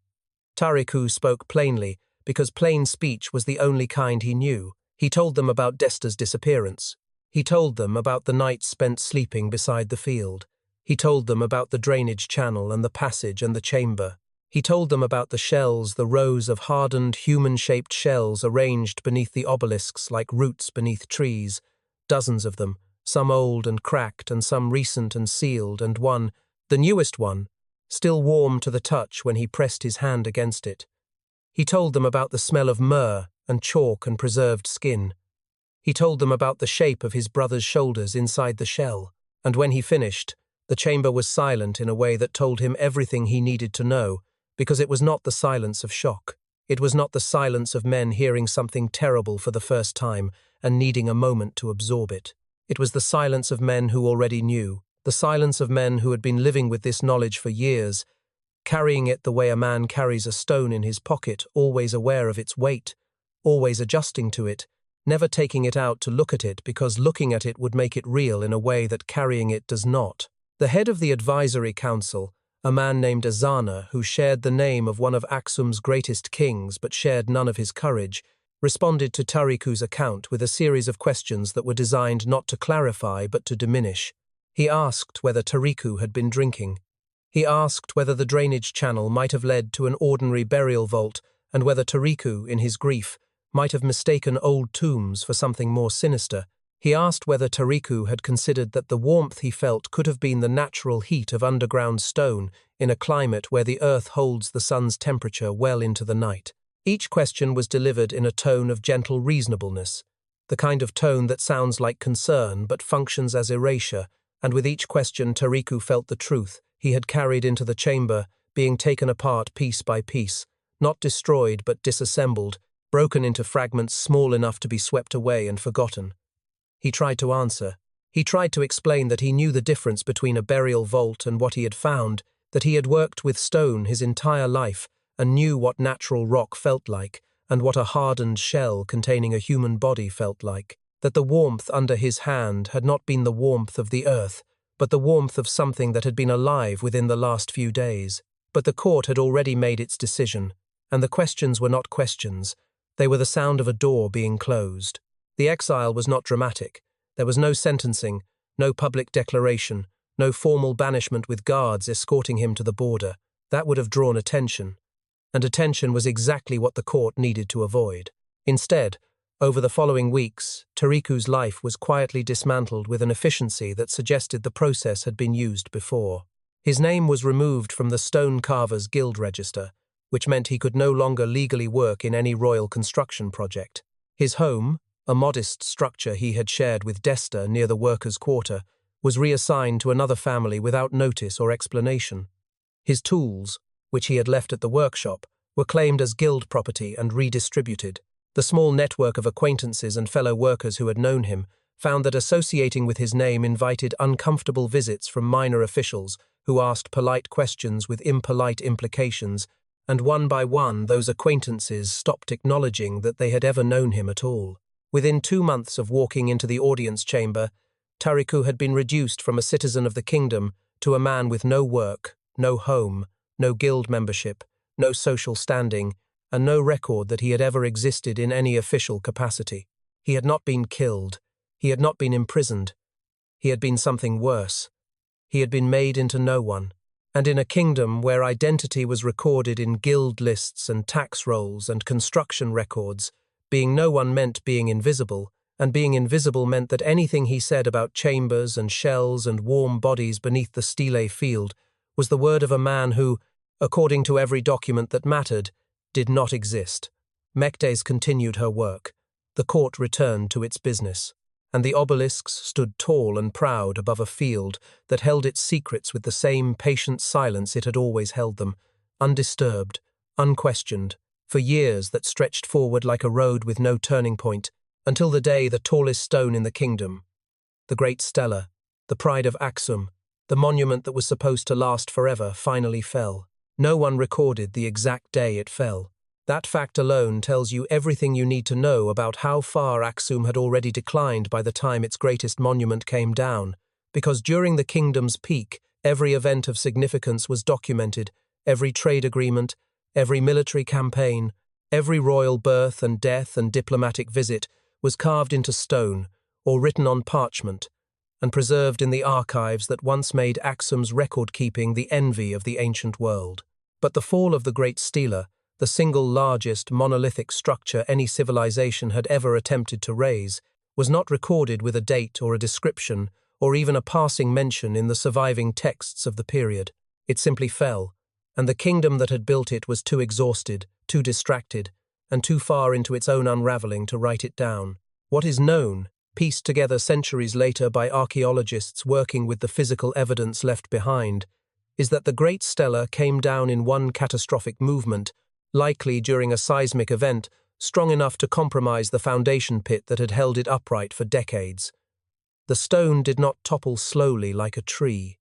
Tariku spoke plainly, because plain speech was the only kind he knew. He told them about Desta's disappearance. He told them about the night spent sleeping beside the field. He told them about the drainage channel and the passage and the chamber. He told them about the shells, the rows of hardened, human-shaped shells arranged beneath the obelisks like roots beneath trees, dozens of them, some old and cracked and some recent and sealed, and one, the newest one, still warm to the touch when he pressed his hand against it. He told them about the smell of myrrh and chalk and preserved skin. He told them about the shape of his brother's shoulders inside the shell, and when he finished, the chamber was silent in a way that told him everything he needed to know, because it was not the silence of shock. It was not the silence of men hearing something terrible for the first time and needing a moment to absorb it. It was the silence of men who already knew, the silence of men who had been living with this knowledge for years, carrying it the way a man carries a stone in his pocket, always aware of its weight, always adjusting to it, never taking it out to look at it because looking at it would make it real in a way that carrying it does not. The head of the advisory council, a man named Azana, who shared the name of one of Aksum's greatest kings but shared none of his courage, responded to Tariku's account with a series of questions that were designed not to clarify but to diminish. He asked whether Tariku had been drinking. He asked whether the drainage channel might have led to an ordinary burial vault and whether Tariku, in his grief, might have mistaken old tombs for something more sinister. He asked whether Tariku had considered that the warmth he felt could have been the natural heat of underground stone in a climate where the earth holds the sun's temperature well into the night. Each question was delivered in a tone of gentle reasonableness, the kind of tone that sounds like concern but functions as erasure, and with each question Tariku felt the truth he had carried into the chamber, being taken apart piece by piece, not destroyed but disassembled, broken into fragments small enough to be swept away and forgotten. He tried to answer. He tried to explain that he knew the difference between a burial vault and what he had found, that he had worked with stone his entire life and knew what natural rock felt like, and what a hardened shell containing a human body felt like, that the warmth under his hand had not been the warmth of the earth, but the warmth of something that had been alive within the last few days. But the court had already made its decision, and the questions were not questions. They were the sound of a door being closed. The exile was not dramatic. There was no sentencing, no public declaration, no formal banishment with guards escorting him to the border. That would have drawn attention. And attention was exactly what the court needed to avoid. Instead, over the following weeks, Tariku's life was quietly dismantled with an efficiency that suggested the process had been used before. His name was removed from the Stone Carvers Guild register, which meant he could no longer legally work in any royal construction project. His home, a modest structure he had shared with Desta near the workers' quarter, was reassigned to another family without notice or explanation. His tools, which he had left at the workshop, were claimed as guild property and redistributed. The small network of acquaintances and fellow workers who had known him found that associating with his name invited uncomfortable visits from minor officials who asked polite questions with impolite implications, and one by one those acquaintances stopped acknowledging that they had ever known him at all. Within 2 months of walking into the audience chamber, Tariku had been reduced from a citizen of the kingdom to a man with no work, no home, no guild membership, no social standing, and no record that he had ever existed in any official capacity. He had not been killed. He had not been imprisoned. He had been something worse. He had been made into no one. And in a kingdom where identity was recorded in guild lists and tax rolls and construction records, being no one meant being invisible, and being invisible meant that anything he said about chambers and shells and warm bodies beneath the stele field was the word of a man who, according to every document that mattered, did not exist. Mektes continued her work. The court returned to its business, and the Obelisks stood tall and proud above a field that held its secrets with the same patient silence it had always held them, undisturbed, unquestioned, for years that stretched forward like a road with no turning point, until the day the tallest stone in the kingdom, the great stela, the pride of Aksum, the monument that was supposed to last forever, finally fell. No one recorded the exact day it fell. That fact alone tells you everything you need to know about how far Aksum had already declined by the time its greatest monument came down, because during the kingdom's peak, every event of significance was documented, every trade agreement, every military campaign, every royal birth and death and diplomatic visit was carved into stone or written on parchment and preserved in the archives that once made Aksum's record-keeping the envy of the ancient world. But the fall of the Great Stela, the single largest monolithic structure any civilization had ever attempted to raise, was not recorded with a date or a description or even a passing mention in the surviving texts of the period. It simply fell, and the kingdom that had built it was too exhausted, too distracted, and too far into its own unraveling to write it down. What is known, pieced together centuries later by archaeologists working with the physical evidence left behind, is that the Great Stela came down in one catastrophic movement, likely during a seismic event strong enough to compromise the foundation pit that had held it upright for decades. The stone did not topple slowly like a tree.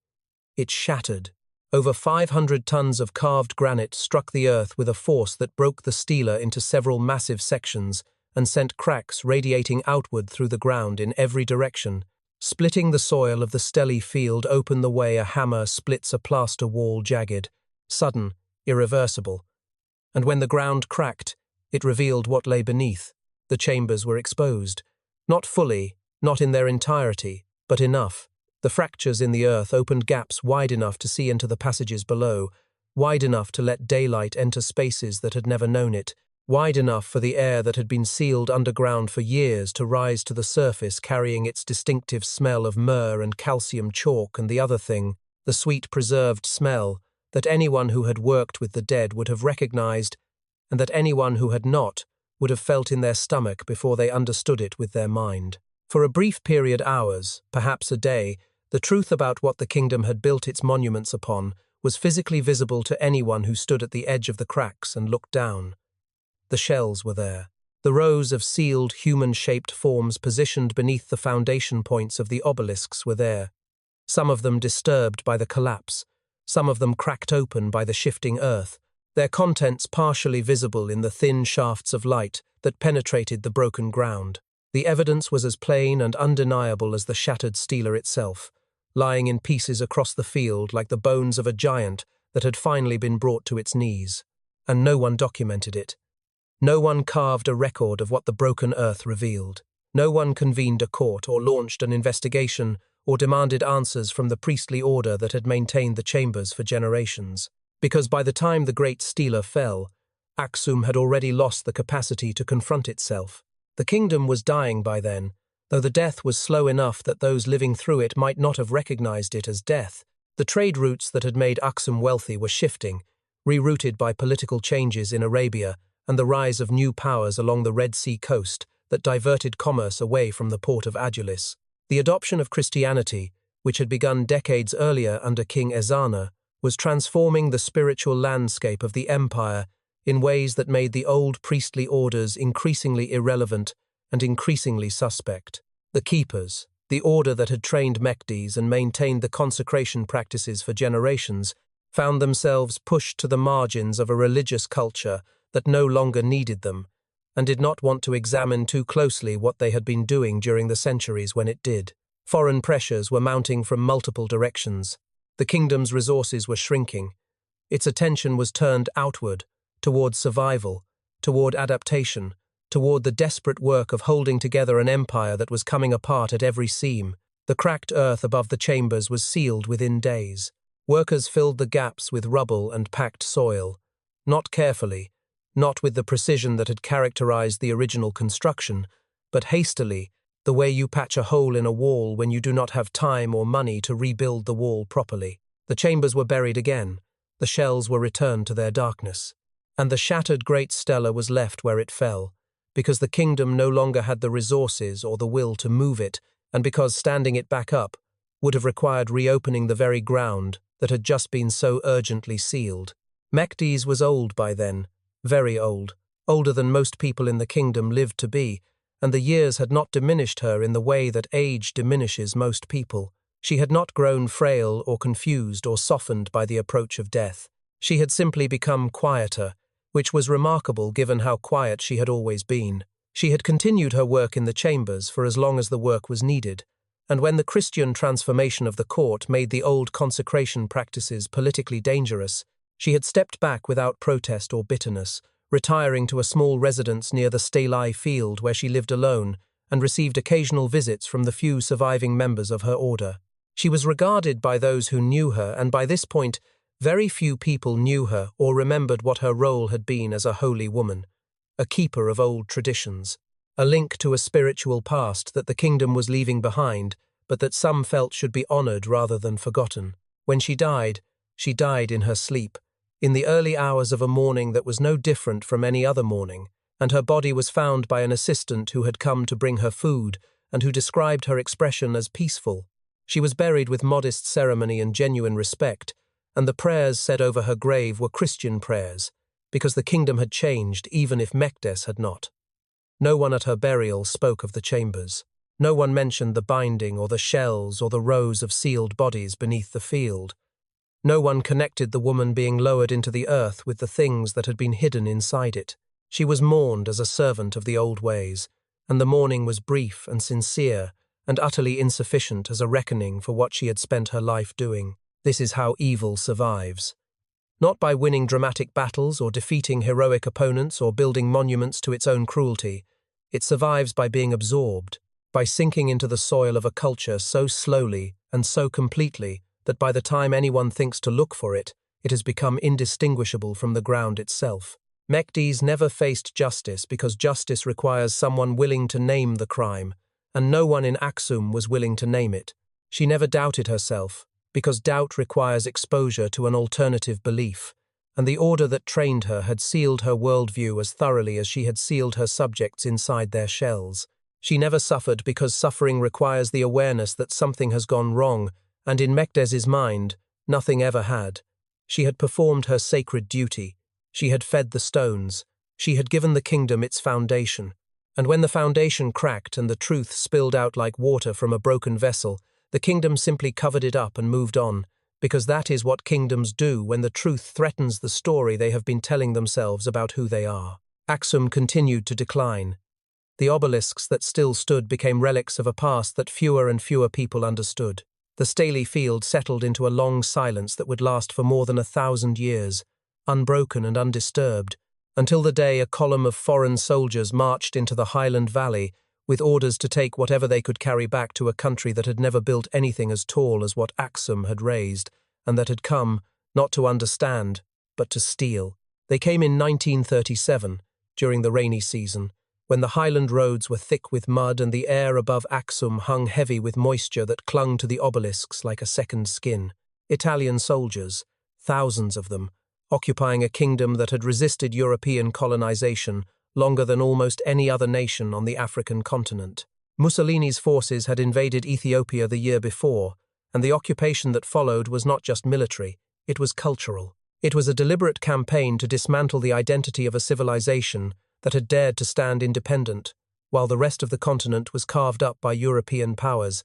It shattered. Over 500 tons of carved granite struck the earth with a force that broke the stela into several massive sections and sent cracks radiating outward through the ground in every direction, splitting the soil of the stelly field open the way a hammer splits a plaster wall jagged, sudden, irreversible. And when the ground cracked, it revealed what lay beneath. The chambers were exposed. Not fully, not in their entirety, but enough. The fractures in the earth opened gaps wide enough to see into the passages below, wide enough to let daylight enter spaces that had never known it, wide enough for the air that had been sealed underground for years to rise to the surface carrying its distinctive smell of myrrh and calcium chalk and the other thing, the sweet preserved smell, that anyone who had worked with the dead would have recognized, and that anyone who had not would have felt in their stomach before they understood it with their mind. For a brief period, hours, perhaps a day, the truth about what the kingdom had built its monuments upon was physically visible to anyone who stood at the edge of the cracks and looked down. The shells were there. The rows of sealed, human-shaped forms positioned beneath the foundation points of the obelisks were there, some of them disturbed by the collapse, some of them cracked open by the shifting earth, their contents partially visible in the thin shafts of light that penetrated the broken ground. The evidence was as plain and undeniable as the shattered stela itself, lying in pieces across the field like the bones of a giant that had finally been brought to its knees. And no one documented it. No one carved a record of what the broken earth revealed. No one convened a court or launched an investigation or demanded answers from the priestly order that had maintained the chambers for generations. Because by the time the great stela fell, Aksum had already lost the capacity to confront itself. The kingdom was dying by then, though the death was slow enough that those living through it might not have recognized it as death. The trade routes that had made Aksum wealthy were shifting, rerouted by political changes in Arabia and the rise of new powers along the Red Sea coast that diverted commerce away from the port of Adulis. The adoption of Christianity, which had begun decades earlier under King Ezana, was transforming the spiritual landscape of the empire in ways that made the old priestly orders increasingly irrelevant and increasingly suspect. The keepers, the order that had trained Mehdis and maintained the consecration practices for generations, found themselves pushed to the margins of a religious culture that no longer needed them, and did not want to examine too closely what they had been doing during the centuries when it did. Foreign pressures were mounting from multiple directions. The kingdom's resources were shrinking. Its attention was turned outward, toward survival, toward adaptation, toward the desperate work of holding together an empire that was coming apart at every seam. The cracked earth above the chambers was sealed within days. Workers filled the gaps with rubble and packed soil, not carefully, not with the precision that had characterized the original construction, but hastily, the way you patch a hole in a wall when you do not have time or money to rebuild the wall properly. The chambers were buried again, the shells were returned to their darkness, and the shattered great stela was left where it fell, because the kingdom no longer had the resources or the will to move it, and because standing it back up would have required reopening the very ground that had just been so urgently sealed. Mehdis was old by then, very old, older than most people in the kingdom lived to be, and the years had not diminished her in the way that age diminishes most people. She had not grown frail or confused or softened by the approach of death. She had simply become quieter, which was remarkable given how quiet she had always been. She had continued her work in the chambers for as long as the work was needed, and when the Christian transformation of the court made the old consecration practices politically dangerous, she had stepped back without protest or bitterness, retiring to a small residence near the Stelae field where she lived alone and received occasional visits from the few surviving members of her order. She was regarded by those who knew her, and by this point, very few people knew her or remembered what her role had been as a holy woman, a keeper of old traditions, a link to a spiritual past that the kingdom was leaving behind, but that some felt should be honored rather than forgotten. When she died in her sleep, in the early hours of a morning that was no different from any other morning, and her body was found by an assistant who had come to bring her food and who described her expression as peaceful. She was buried with modest ceremony and genuine respect, and the prayers said over her grave were Christian prayers, because the kingdom had changed even if Mekdes had not. No one at her burial spoke of the chambers. No one mentioned the binding or the shells or the rows of sealed bodies beneath the field. No one connected the woman being lowered into the earth with the things that had been hidden inside it. She was mourned as a servant of the old ways, and the mourning was brief and sincere and utterly insufficient as a reckoning for what she had spent her life doing. This is how evil survives. Not by winning dramatic battles or defeating heroic opponents or building monuments to its own cruelty. It survives by being absorbed, by sinking into the soil of a culture so slowly and so completely that by the time anyone thinks to look for it, it has become indistinguishable from the ground itself. Mehdis never faced justice because justice requires someone willing to name the crime, and no one in Aksum was willing to name it. She never doubted herself, because doubt requires exposure to an alternative belief, and the order that trained her had sealed her worldview as thoroughly as she had sealed her subjects inside their shells. She never suffered because suffering requires the awareness that something has gone wrong, and in Mekdes's mind, nothing ever had. She had performed her sacred duty. She had fed the stones. She had given the kingdom its foundation. And when the foundation cracked and the truth spilled out like water from a broken vessel, the kingdom simply covered it up and moved on, because that is what kingdoms do when the truth threatens the story they have been telling themselves about who they are. Aksum continued to decline. The obelisks that still stood became relics of a past that fewer and fewer people understood. The Staley field settled into a long silence that would last for more than 1,000 years, unbroken and undisturbed, until the day a column of foreign soldiers marched into the Highland Valley with orders to take whatever they could carry back to a country that had never built anything as tall as what Aksum had raised, and that had come, not to understand, but to steal. They came in 1937, during the rainy season, when the Highland roads were thick with mud and the air above Aksum hung heavy with moisture that clung to the obelisks like a second skin. Italian soldiers, thousands of them, occupying a kingdom that had resisted European colonization longer than almost any other nation on the African continent. Mussolini's forces had invaded Ethiopia the year before, and the occupation that followed was not just military, it was cultural. It was a deliberate campaign to dismantle the identity of a civilization that had dared to stand independent, while the rest of the continent was carved up by European powers,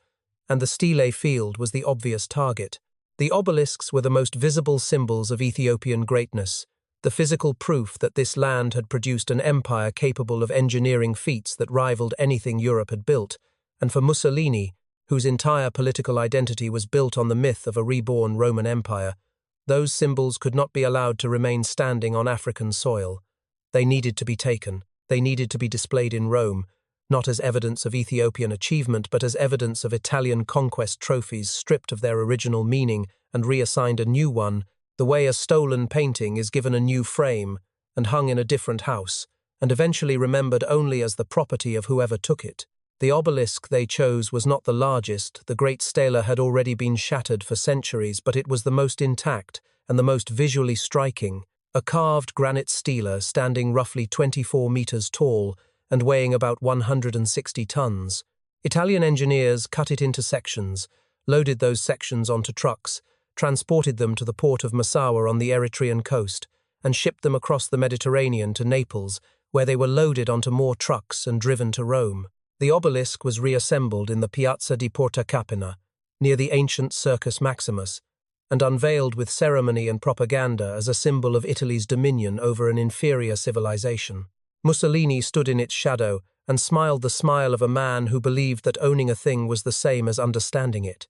and the Stele field was the obvious target. The obelisks were the most visible symbols of Ethiopian greatness, the physical proof that this land had produced an empire capable of engineering feats that rivaled anything Europe had built, and for Mussolini, whose entire political identity was built on the myth of a reborn Roman Empire, those symbols could not be allowed to remain standing on African soil. They needed to be taken. They needed to be displayed in Rome, not as evidence of Ethiopian achievement, but as evidence of Italian conquest trophies stripped of their original meaning and reassigned a new one, the way a stolen painting is given a new frame and hung in a different house, and eventually remembered only as the property of whoever took it. The obelisk they chose was not the largest, the great stela had already been shattered for centuries, but it was the most intact and the most visually striking, a carved granite stela standing roughly 24 meters tall and weighing about 160 tons. Italian engineers cut it into sections, loaded those sections onto trucks, transported them to the port of Massawa on the Eritrean coast, and shipped them across the Mediterranean to Naples, where they were loaded onto more trucks and driven to Rome. The obelisk was reassembled in the Piazza di Porta Capena, near the ancient Circus Maximus, and unveiled with ceremony and propaganda as a symbol of Italy's dominion over an inferior civilization. Mussolini stood in its shadow and smiled the smile of a man who believed that owning a thing was the same as understanding it.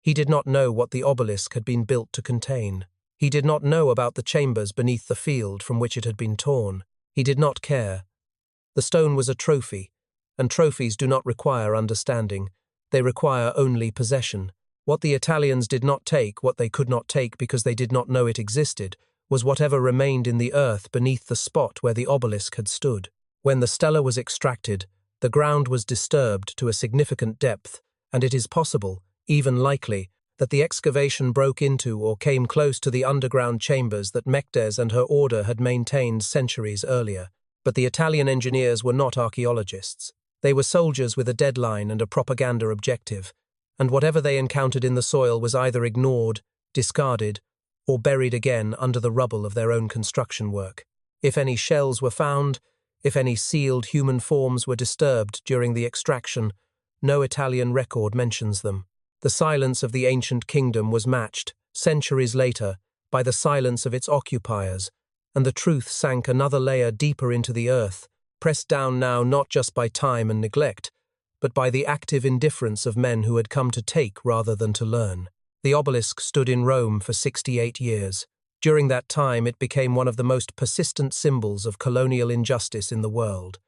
He did not know what the obelisk had been built to contain. He did not know about the chambers beneath the field from which it had been torn. He did not care. The stone was a trophy, and trophies do not require understanding. They require only possession. What the Italians did not take, what they could not take because they did not know it existed, was whatever remained in the earth beneath the spot where the obelisk had stood. When the stela was extracted, the ground was disturbed to a significant depth, and it is possible, even likely, that the excavation broke into or came close to the underground chambers that Mekdes and her order had maintained centuries earlier. But the Italian engineers were not archaeologists. They were soldiers with a deadline and a propaganda objective, and whatever they encountered in the soil was either ignored, discarded, or buried again under the rubble of their own construction work. If any shells were found, if any sealed human forms were disturbed during the extraction, no Italian record mentions them. The silence of the ancient kingdom was matched, centuries later, by the silence of its occupiers, and the truth sank another layer deeper into the earth, pressed down now not just by time and neglect, but by the active indifference of men who had come to take rather than to learn. The obelisk stood in Rome for 68 years. During that time, it became one of the most persistent symbols of colonial injustice in the world.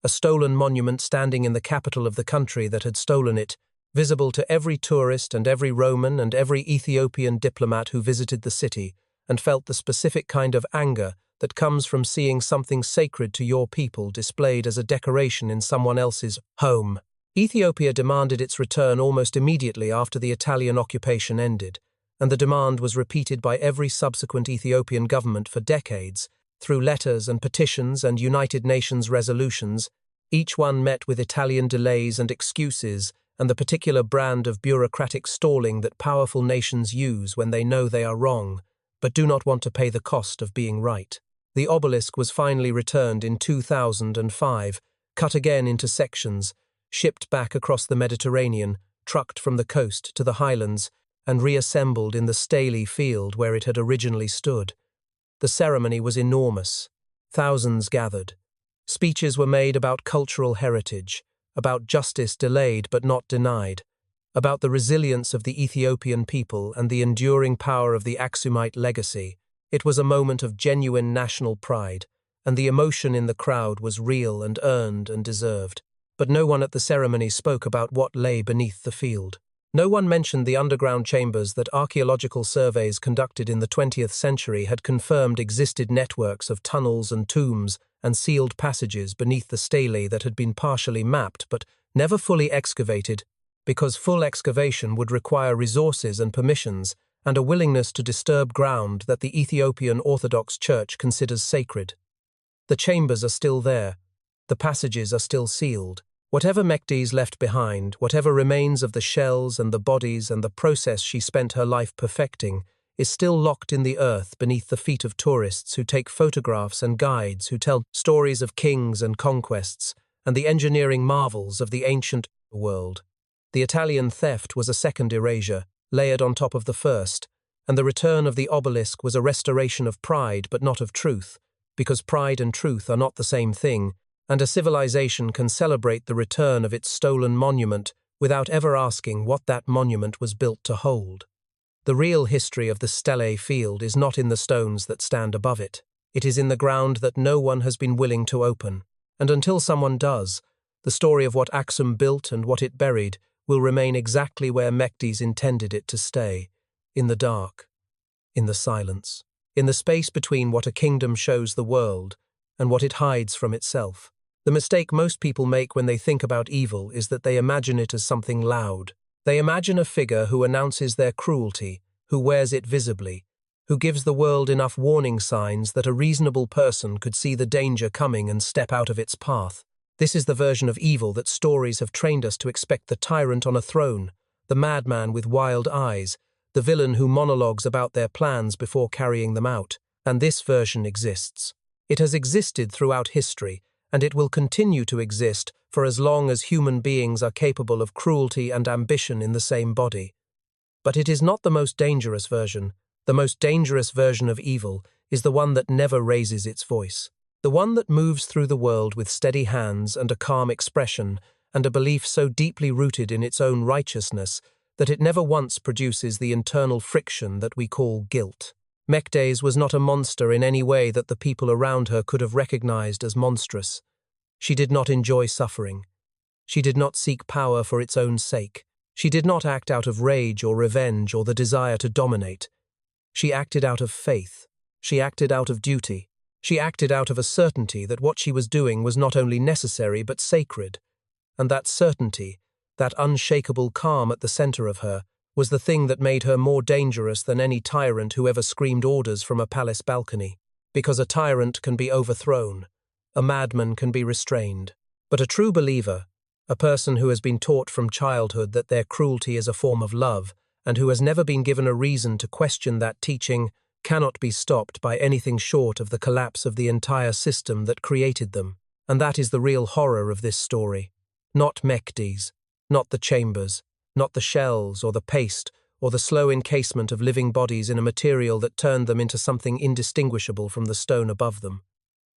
A stolen monument standing in the capital of the country that had stolen it, visible to every tourist and every Roman and every Ethiopian diplomat who visited the city, and felt the specific kind of anger that comes from seeing something sacred to your people displayed as a decoration in someone else's home. Ethiopia demanded its return almost immediately after the Italian occupation ended, and the demand was repeated by every subsequent Ethiopian government for decades, through letters and petitions and United Nations resolutions, each one met with Italian delays and excuses and the particular brand of bureaucratic stalling that powerful nations use when they know they are wrong, but do not want to pay the cost of being right. The obelisk was finally returned in 2005, cut again into sections, shipped back across the Mediterranean, trucked from the coast to the highlands, and reassembled in the Staley field where it had originally stood. The ceremony was enormous. Thousands gathered. Speeches were made about cultural heritage, about justice delayed but not denied, about the resilience of the Ethiopian people and the enduring power of the Aksumite legacy. It was a moment of genuine national pride, and the emotion in the crowd was real and earned and deserved. But no one at the ceremony spoke about what lay beneath the field. No one mentioned the underground chambers that archaeological surveys conducted in the 20th century had confirmed existed networks of tunnels and tombs and sealed passages beneath the stele that had been partially mapped but never fully excavated, because full excavation would require resources and permissions and a willingness to disturb ground that the Ethiopian Orthodox Church considers sacred. The chambers are still there. The passages are still sealed. Whatever Mekdes left behind, whatever remains of the shells and the bodies and the process she spent her life perfecting, is still locked in the earth beneath the feet of tourists who take photographs and guides who tell stories of kings and conquests and the engineering marvels of the ancient world. The Italian theft was a second erasure, layered on top of the first, and the return of the obelisk was a restoration of pride but not of truth, because pride and truth are not the same thing, and a civilization can celebrate the return of its stolen monument without ever asking what that monument was built to hold. The real history of the Stele field is not in the stones that stand above it. It is in the ground that no one has been willing to open, and until someone does, the story of what Aksum built and what it buried will remain exactly where Mekdes intended it to stay, in the dark, in the silence, in the space between what a kingdom shows the world and what it hides from itself. The mistake most people make when they think about evil is that they imagine it as something loud. They imagine a figure who announces their cruelty, who wears it visibly, who gives the world enough warning signs that a reasonable person could see the danger coming and step out of its path. This is the version of evil that stories have trained us to expect: the tyrant on a throne, the madman with wild eyes, the villain who monologues about their plans before carrying them out. And this version exists. It has existed throughout history, and it will continue to exist for as long as human beings are capable of cruelty and ambition in the same body. But it is not the most dangerous version. The most dangerous version of evil is the one that never raises its voice. The one that moves through the world with steady hands and a calm expression and a belief so deeply rooted in its own righteousness that it never once produces the internal friction that we call guilt. Mekdes was not a monster in any way that the people around her could have recognized as monstrous. She did not enjoy suffering. She did not seek power for its own sake. She did not act out of rage or revenge or the desire to dominate. She acted out of faith. She acted out of duty. She acted out of a certainty that what she was doing was not only necessary but sacred. And that certainty, that unshakable calm at the center of her, was the thing that made her more dangerous than any tyrant who ever screamed orders from a palace balcony. Because a tyrant can be overthrown, a madman can be restrained. But a true believer, a person who has been taught from childhood that their cruelty is a form of love, and who has never been given a reason to question that teaching, cannot be stopped by anything short of the collapse of the entire system that created them. And that is the real horror of this story. Not Mekdes, not the chambers, not the shells or the paste or the slow encasement of living bodies in a material that turned them into something indistinguishable from the stone above them.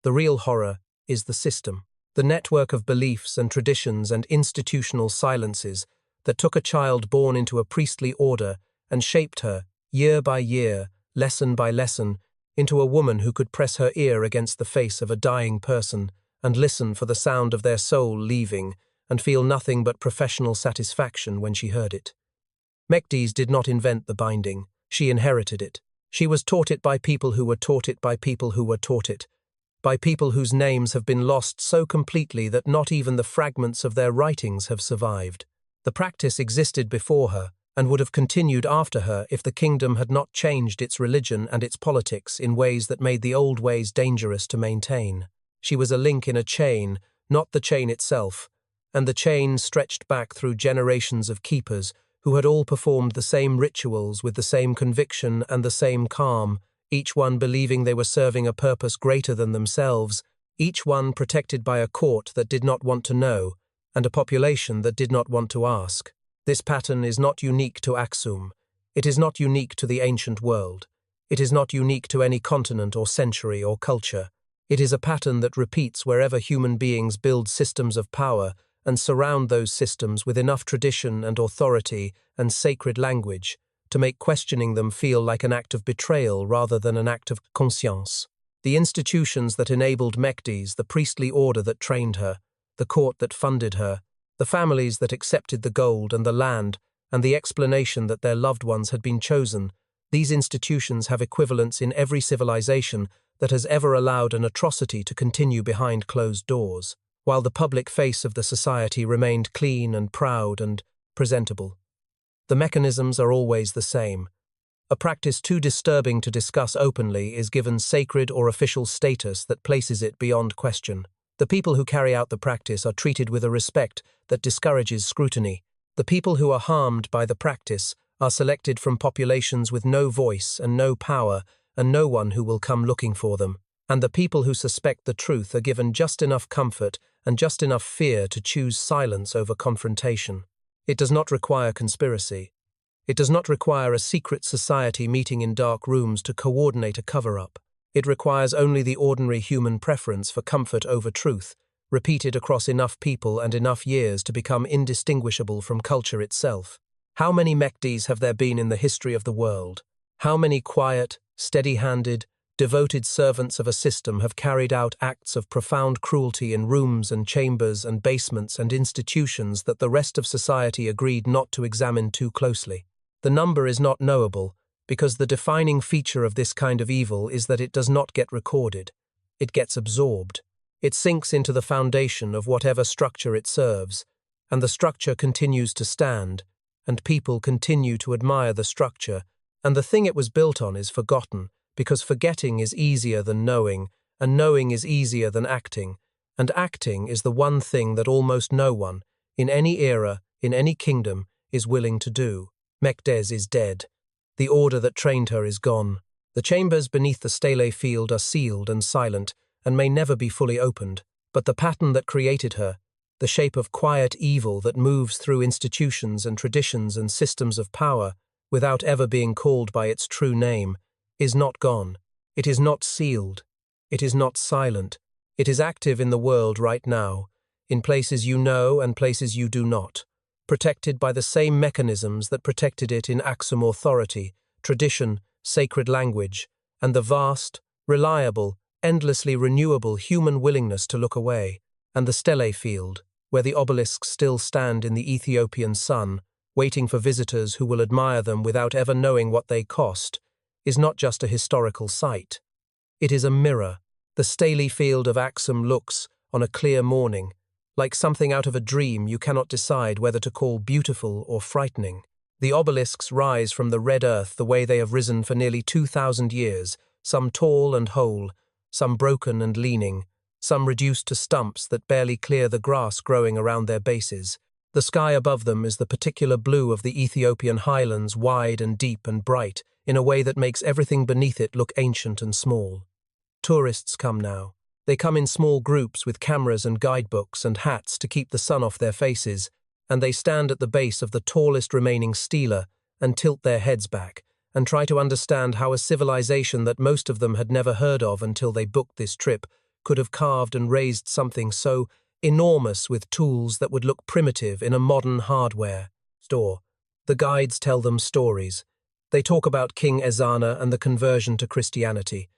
The real horror is the system, the network of beliefs and traditions and institutional silences that took a child born into a priestly order and shaped her, year by year, lesson by lesson, into a woman who could press her ear against the face of a dying person and listen for the sound of their soul leaving and feel nothing but professional satisfaction when she heard it. Mekdes did not invent the binding. She inherited it. She was taught it by people who were taught it by people who were taught it, by people whose names have been lost so completely that not even the fragments of their writings have survived. The practice existed before her, and would have continued after her if the kingdom had not changed its religion and its politics in ways that made the old ways dangerous to maintain. She was a link in a chain, not the chain itself, and the chain stretched back through generations of keepers who had all performed the same rituals with the same conviction and the same calm, each one believing they were serving a purpose greater than themselves, each one protected by a court that did not want to know, and a population that did not want to ask. This pattern is not unique to Aksum. It is not unique to the ancient world. It is not unique to any continent or century or culture. It is a pattern that repeats wherever human beings build systems of power and surround those systems with enough tradition and authority and sacred language to make questioning them feel like an act of betrayal rather than an act of conscience. The institutions that enabled Mekdes, the priestly order that trained her, the court that funded her, the families that accepted the gold and the land, and the explanation that their loved ones had been chosen, these institutions have equivalents in every civilization that has ever allowed an atrocity to continue behind closed doors, while the public face of the society remained clean and proud and presentable. The mechanisms are always the same. A practice too disturbing to discuss openly is given sacred or official status that places it beyond question. The people who carry out the practice are treated with a respect that discourages scrutiny. The people who are harmed by the practice are selected from populations with no voice and no power and no one who will come looking for them. And the people who suspect the truth are given just enough comfort and just enough fear to choose silence over confrontation. It does not require conspiracy. It does not require a secret society meeting in dark rooms to coordinate a cover-up. It requires only the ordinary human preference for comfort over truth, repeated across enough people and enough years to become indistinguishable from culture itself. How many Mekdes have there been in the history of the world? How many quiet, steady-handed, devoted servants of a system have carried out acts of profound cruelty in rooms and chambers and basements and institutions that the rest of society agreed not to examine too closely? The number is not knowable, because the defining feature of this kind of evil is that it does not get recorded. It gets absorbed. It sinks into the foundation of whatever structure it serves, and the structure continues to stand, and people continue to admire the structure, and the thing it was built on is forgotten, because forgetting is easier than knowing, and knowing is easier than acting, and acting is the one thing that almost no one, in any era, in any kingdom, is willing to do. Mekdes is dead. The order that trained her is gone. The chambers beneath the stele field are sealed and silent, and may never be fully opened, but the pattern that created her, the shape of quiet evil that moves through institutions and traditions and systems of power, without ever being called by its true name, is not gone. It is not sealed. It is not silent. It is active in the world right now, in places you know and places you do not, protected by the same mechanisms that protected it in Aksum authority, tradition, sacred language, and the vast, reliable, endlessly renewable human willingness to look away, and the stele field, where the obelisks still stand in the Ethiopian sun, waiting for visitors who will admire them without ever knowing what they cost, is not just a historical site. It is a mirror. The stele field of Aksum looks, on a clear morning, like something out of a dream you cannot decide whether to call beautiful or frightening. The obelisks rise from the red earth the way they have risen for nearly 2,000 years, some tall and whole, some broken and leaning, some reduced to stumps that barely clear the grass growing around their bases. The sky above them is the particular blue of the Ethiopian highlands, wide and deep and bright, in a way that makes everything beneath it look ancient and small. Tourists come now. They come in small groups with cameras and guidebooks and hats to keep the sun off their faces, and they stand at the base of the tallest remaining stela and tilt their heads back and try to understand how a civilization that most of them had never heard of until they booked this trip could have carved and raised something so enormous with tools that would look primitive in a modern hardware store. The guides tell them stories. They talk about King Ezana and the conversion to Christianity.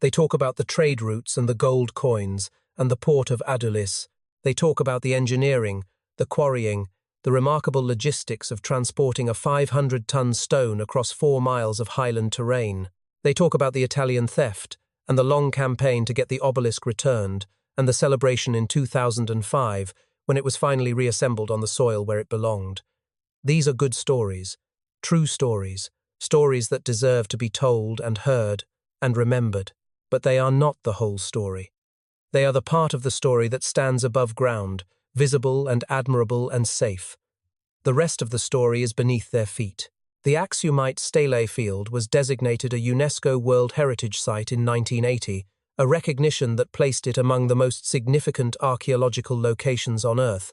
They talk about the trade routes and the gold coins and the port of Obelisks. They talk about the engineering, the quarrying, the remarkable logistics of transporting a 500-ton stone across 4 miles of highland terrain. They talk about the Italian theft and the long campaign to get the obelisk returned and the celebration in 2005 when it was finally reassembled on the soil where it belonged. These are good stories, True stories, stories that deserve to be told and heard and remembered. But they are not the whole story. They are the part of the story that stands above ground, visible and admirable and safe. The rest of the story is beneath their feet. The Aksumite stele field was designated a UNESCO World Heritage Site in 1980, a recognition that placed it among the most significant archaeological locations on Earth,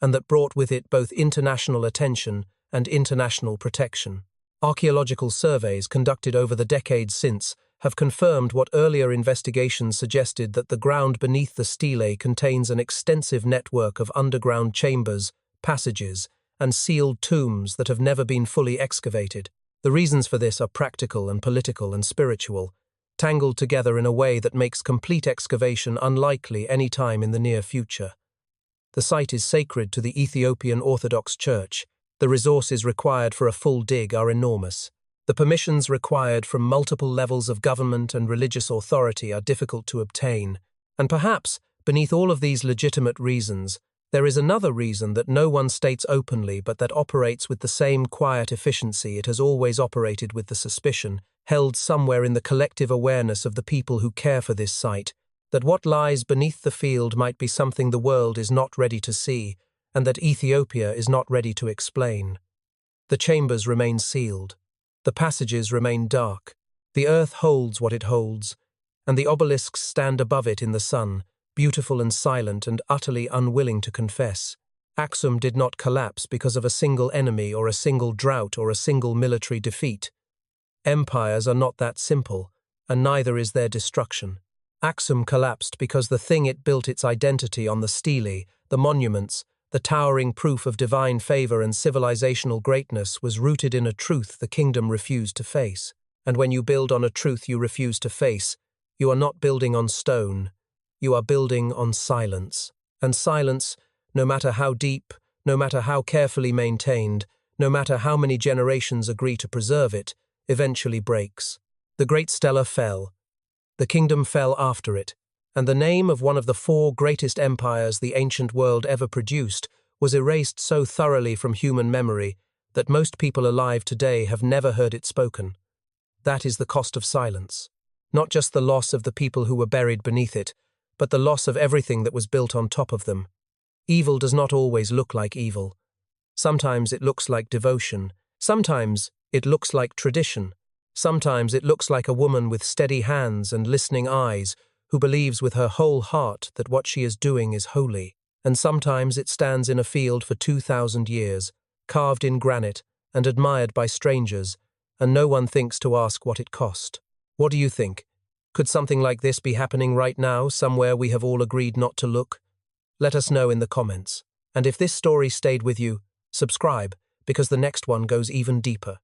and that brought with it both international attention and international protection. Archaeological surveys conducted over the decades since have confirmed what earlier investigations suggested, that the ground beneath the stele contains an extensive network of underground chambers, passages, and sealed tombs that have never been fully excavated. The reasons for this are practical and political and spiritual, tangled together in a way that makes complete excavation unlikely any time in the near future. The site is sacred to the Ethiopian Orthodox Church. The resources required for a full dig are enormous. The permissions required from multiple levels of government and religious authority are difficult to obtain. And perhaps, beneath all of these legitimate reasons, there is another reason that no one states openly but that operates with the same quiet efficiency it has always operated with, the suspicion, held somewhere in the collective awareness of the people who care for this site, that what lies beneath the field might be something the world is not ready to see, and that Ethiopia is not ready to explain. The chambers remain sealed. The passages remain dark. The earth holds what it holds, and the obelisks stand above it in the sun, beautiful and silent and utterly unwilling to confess. Aksum did not collapse because of a single enemy or a single drought or a single military defeat. Empires are not that simple, and neither is their destruction. Aksum collapsed because the thing it built its identity on, the stele, the monuments, the towering proof of divine favor and civilizational greatness, was rooted in a truth the kingdom refused to face. And when you build on a truth you refuse to face, you are not building on stone. You are building on silence. And silence, no matter how deep, no matter how carefully maintained, no matter how many generations agree to preserve it, eventually breaks. The great stela fell. The kingdom fell after it, and the name of one of the 4 greatest empires the ancient world ever produced was erased so thoroughly from human memory that most people alive today have never heard it spoken. That is the cost of silence. Not just the loss of the people who were buried beneath it, but the loss of everything that was built on top of them. Evil does not always look like evil. Sometimes it looks like devotion. Sometimes it looks like tradition. Sometimes it looks like a woman with steady hands and listening eyes who believes with her whole heart that what she is doing is holy. And sometimes it stands in a field for 2,000 years, carved in granite and admired by strangers, and no one thinks to ask what it cost. What do you think? Could something like this be happening right now, somewhere we have all agreed not to look? Let us know in the comments. And if this story stayed with you, subscribe, because the next one goes even deeper.